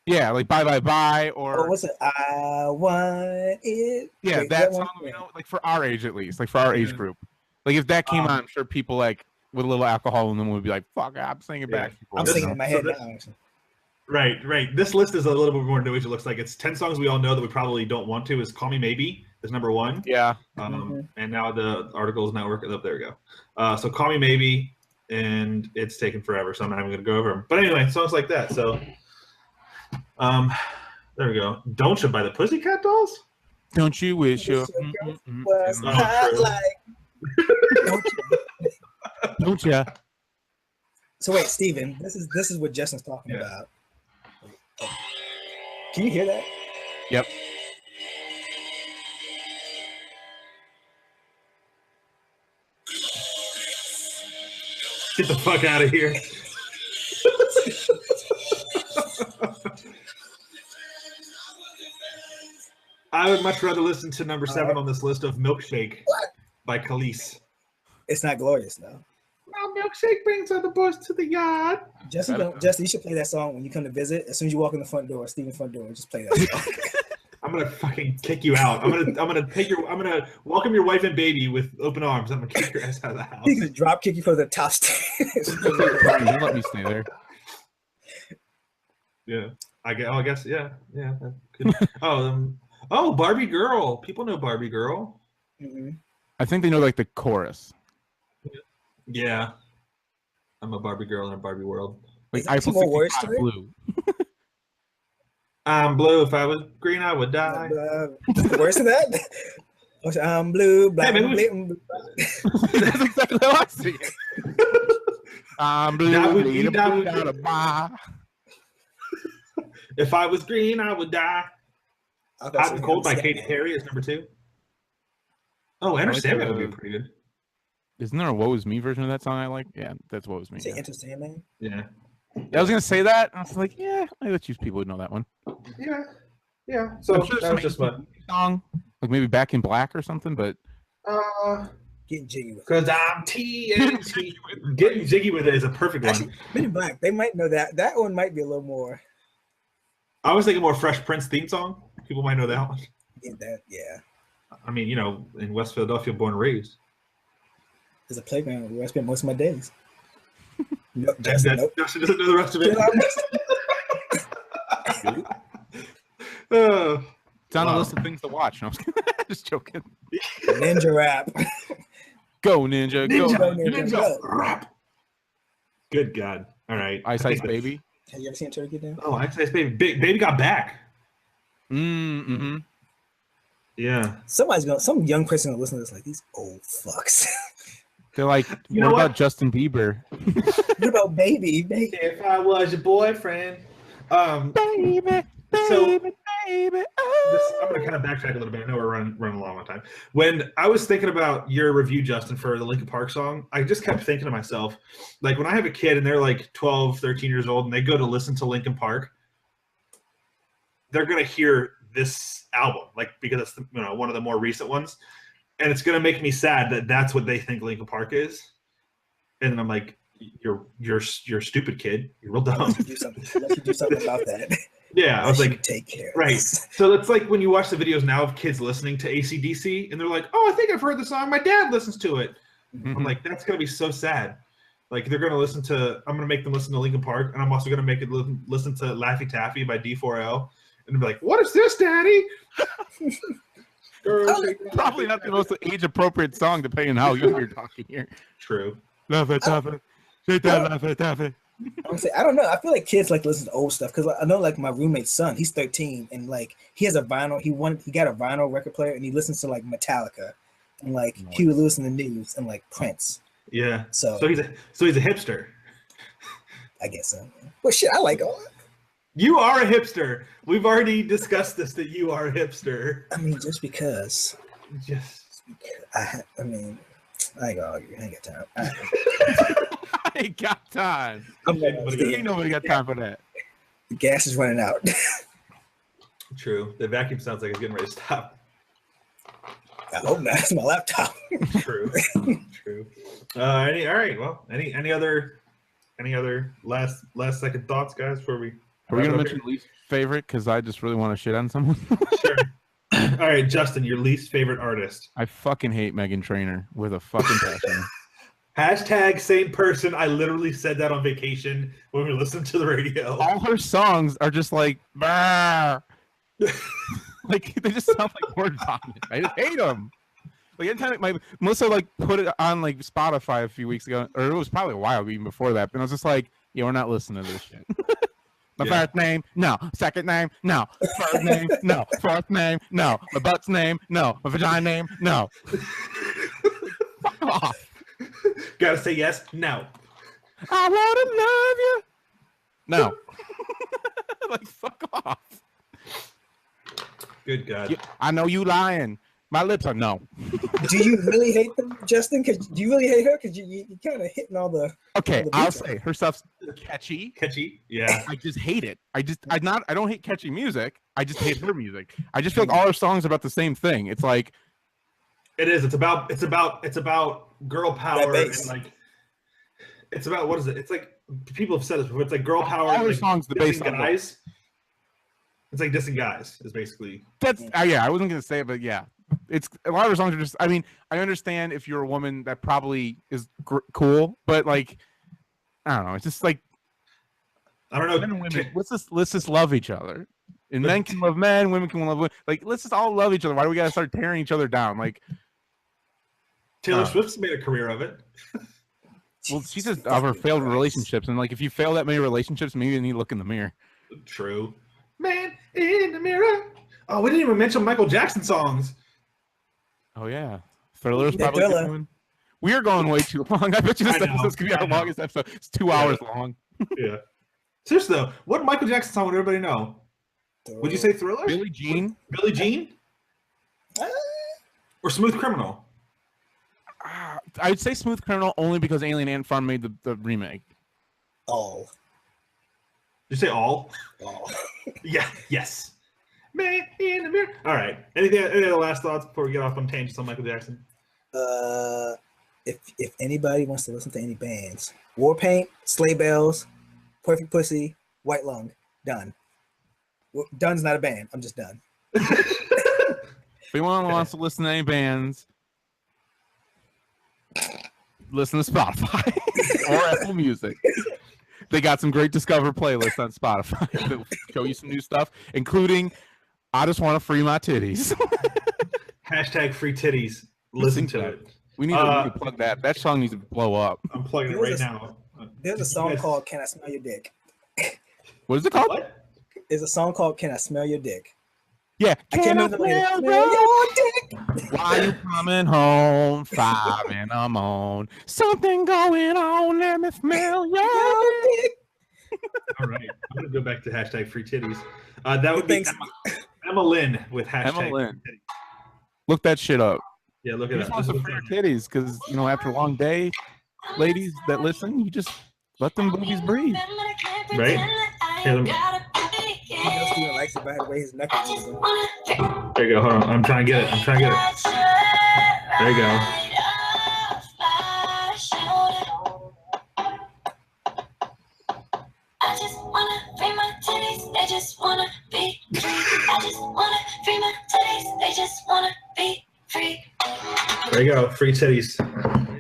Yeah, like "Bye Bye Bye" or what's it? I want it. Yeah, Wait, that song, like for our age at least, like for our age group. Like if that came on, I'm sure people like with a little alcohol in them would be like, "Fuck, I'm singing back." I'm singing in my head now. Right. This list is a little bit more new age. It looks like it's 10 songs we all know that we probably don't want to. Is "Call Me Maybe" is number one. Yeah. And now the article is not working. Oh, there we go. So "Call Me Maybe," and it's taken forever, so I'm not even going to go over them. But anyway, songs like that. So, there we go. Don't You by the Pussycat Dolls? Don't you wish your was Oh, hot true. like. don't ya? So wait, Steven, this is what Justin's talking about. Can you hear that? Yep. Get the fuck out of here. I would much rather listen to number 7 on this list of Milkshake by Khalees. It's not glorious though. Now Milkshake brings other boys to the yard. Justin, you should play that song when you come to visit. As soon as you walk in the front door, Steven's front door, just play that song. I'm gonna fucking kick you out. I'm gonna welcome your wife and baby with open arms. I'm gonna kick your ass out of the house. He's gonna drop kick you from the top stairs. Brian, you let me stay there. Yeah, I guess. Yeah. Oh, Barbie Girl. People know Barbie Girl. Mm-hmm. I think they know like the chorus. Yeah, I'm a Barbie girl in a Barbie world. Like Is there some more words to it? blue. I'm blue. If I was green, I would die. Worse than that? I'm blue, black, Hey, blue. That's exactly how I see it. I'm blue, That would blue, be- that blue, would be- down a bar. If I was green, I would die. I thought Hot you and were Cold by gonna Katy say- Perry is number 2. Oh, Enter like Sandman the- would be pretty good. Isn't there a Woe Is Me version of that song I like? Yeah, that's Woe Is Me. Say Yeah. Enter Sandman? Yeah. I was gonna say that. And I was like, yeah, I bet you people would know that one. Yeah. So I'm sure that was just my song, like maybe Back in Black or something. But Getting jiggy with it. because I'm TNT. Getting jiggy with it is a perfect Actually, one. Men in Black, they might know that. That one might be a little more. I was thinking more Fresh Prince theme song. People might know that one. Yeah. I mean, in West Philadelphia, born and raised. There's a playground where I spend most of my days. Nope, Justin Justin, nope. doesn't know the rest of it. it's on Wow. a list of things to watch. No, I was just joking. Ninja rap. Go Ninja, go Ninja. Ninja rap. Good God. All right. Ice Ice Baby. Have you ever seen Turkey Down? Oh, Ice Ice Baby. Baby got back. Mm-hmm. Yeah. Some young person gonna listen to this like these old fucks. They're like, You what know about what? Justin Bieber? What about baby? If I was your boyfriend. Baby, So- baby. I'm going to kind of backtrack a little bit. I know we're running along on time. When I was thinking about your review, Justin, for the Linkin Park song, I just kept thinking to myself, like when I have a kid and they're like 12, 13 years old and they go to listen to Linkin Park, they're going to hear this album, like because it's one of the more recent ones. And it's going to make me sad that that's what they think Linkin Park is. And then I'm like, you're stupid, kid. You're real dumb. Unless you do something about that. Yeah, I was like, take care. of right. this. So it's like when you watch the videos now of kids listening to AC/DC and they're like, oh, I think I've heard the song. My dad listens to it. I'm like, that's going to be so sad. Like they're going to I'm going to make them listen to Linkin Park, and I'm also going to make it listen to Laffy Taffy by D4L. And be like, what is this, Daddy? Girl, Probably not the most age-appropriate song, depending on how young you're talking here. True. Laffy Taffy. Say that, Laffy Taffy. I don't know. I feel like kids like listen to old stuff because I know like my roommate's son, he's 13 and like he has a vinyl. He got a vinyl record player and he listens to like Metallica and like Huey Lewis and the News and like Prince. Yeah. So he's a hipster. I guess so. Well, shit, I like all. You are a hipster. We've already discussed this, that you are a hipster. I mean, just because. Just I ain't gonna argue. I ain't got time. I ain't got time. The Ain't nobody got time for that. gas is running out. true. The vacuum sounds like it's getting ready to stop. I hope not. It's my laptop. True. True. All right. Well, any other last second thoughts, guys, before we Are we wrap gonna up mention least favorite? Because I just really want to shit on someone. here? Sure. All right, Justin, your least favorite artist. I fucking hate Megan Trainor with a fucking passion. Hashtag same person. I literally said that on vacation when we listened to the radio. All her songs are just like, bah. Like they just sound like word vomit. I just hate them. Like anytime my Melissa like put it on like Spotify a few weeks ago, or it was probably a while even before that, and I was just like, yeah, we're not listening to this shit. My first name, no. Second name, no. Third name, no. Fourth name, no. My butt's name, no. My vagina name, no. Fuck off. Gotta say yes, no. I wanna love you. No. Like, fuck off. Good God. I know you lying. My lips are no. Do you really hate them, Justin? Because do you really hate her? Because you kind of hitting all the. Okay, all the I'll beats say her stuff's catchy. Catchy? Yeah. I just hate it. I don't hate catchy music. I just hate her music. I just feel like all her songs are about the same thing. It's like It is. It's about girl power and bass. like it's about what is it? It's like people have said this before. It's like girl power. all and her like songs, the dissing bass guys. It's like dissing guys is basically. that's yeah. I wasn't gonna say it, but yeah, it's a lot of her songs are just. I mean, I understand if you're a woman that probably is cool, but like, I don't know. It's just like I don't know. men and women. Let's just love each other. And men can love men, women can love women. Like, let's just all love each other. Why do we gotta start tearing each other down? Like, Taylor Swift's made a career of it. well, she just of her failed relationships, and like, if you fail that many relationships, maybe you need to look in the mirror. True. Man in the mirror. Oh, we didn't even mention Michael Jackson songs. Oh yeah, Thriller's Yeah, probably Thriller. a good one. We are going way too long. I bet you this I know, episode's gonna be I our know. longest episode. It's 2 hours long. Yeah. Seriously though, what Michael Jackson song would everybody know? Would you say Thriller? Billie Jean. Billie Jean? Or Smooth Criminal? I'd say Smooth Criminal only because Alien Ant Farm made the remake. All. Did you say all? All. Yeah. Yes. Man in the mirror. All right. Any other last thoughts before we get off on tangents on Michael Jackson? If anybody wants to listen to any bands, Warpaint, Sleigh Bells, Perfect Pussy, White Lung, done. Well, Done's not a band. I'm just done. If anyone wants to listen to any bands, listen to Spotify or Apple Music. They got some great Discover playlists on Spotify that will show you some new stuff, including I Just Want to Free My Titties. Hashtag free titties. Listen to it. We need to plug that. That song needs to blow up. I'm plugging it right now. There's a song called Can I Smell Your Dick? What is it called? What? There's a song called Can I Smell Your Dick? Yeah. I can't remember the lyrics. smell Smell your dick. Why you coming home 5 in the morning? Something going on. Let me smell your dick. All right. I'm going to go back to hashtag free titties. That would be Thanks. Emma Lynn with hashtag Emma Lynn. free titties. Look that shit up. Yeah, look You at just that. want some free titties because, you know, after a long day, ladies that listen, you just let them boobies breathe. Right? Here, let me- You know Steven likes it by the way his knuckles is going. There you go. Hold on. I'm trying to get it. There you go. I just wanna free my titties, they just wanna be free. I just wanna free my titties, they just wanna be free. There you go. Free titties.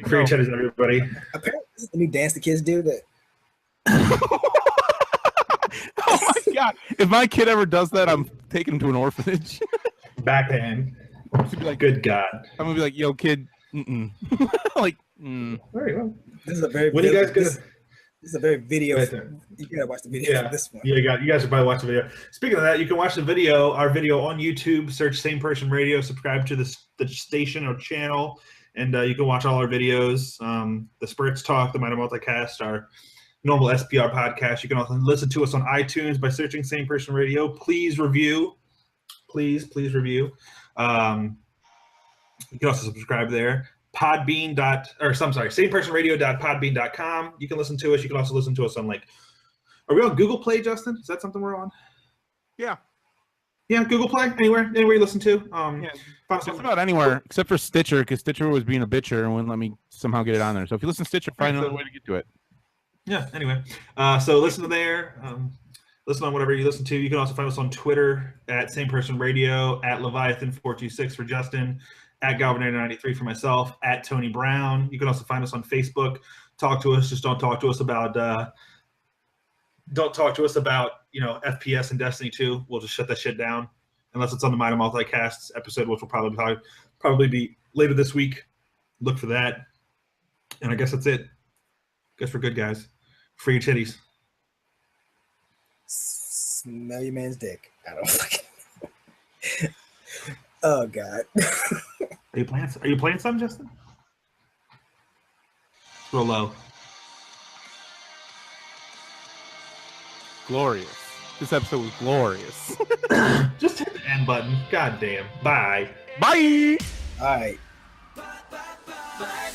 Free titties, everybody. Apparently, this is the new dance the kids do. That Oh my god! If my kid ever does that, I'm taking him to an orphanage. Backhand. I'm gonna be like, Good God. I'm gonna be like, yo, kid, like, There you go. this is a very. When you guys this, gonna? this is a very video. Right there. You gotta watch the video Yeah. for this one. Yeah, you guys should probably watch the video. Speaking of that, you can watch the video, our video on YouTube. Search Same Person Radio. Subscribe to the station or channel, and you can watch all our videos. The Spurts Talk, the Minor Multicast, our normal SPR podcast. You can also listen to us on iTunes by searching Same Person Radio. Please review. Please review. You can also subscribe there. samepersonradio.podbean.com. You can listen to us. You can also listen to us on are we on Google Play, Justin? Is that something we're on? yeah, Yeah, Google Play. Anywhere you listen to. yeah. Find us Just on- about anywhere except for Stitcher, because Stitcher was being a bitcher and wouldn't let me somehow get it on there. So if you listen to Stitcher, find another way to get to it. Yeah, anyway. So listen to there. Listen on whatever you listen to. You can also find us on Twitter at Same Person Radio, at Leviathan426 for Justin, at Galvinator93 for myself, at Tony Brown. You can also find us on Facebook. Talk to us. Just don't talk to us about FPS and Destiny 2. We'll just shut that shit down unless it's on the Minor Multicast episode, which will probably be later this week. Look for that. And I guess that's it. Guess we're good, guys. Free your titties. Smell your man's dick. I don't fucking know. Oh God. Are you playing something, Justin? It's real low. Glorious. This episode was glorious. Just hit the end button. God damn. Bye. Bye. All right. Bye.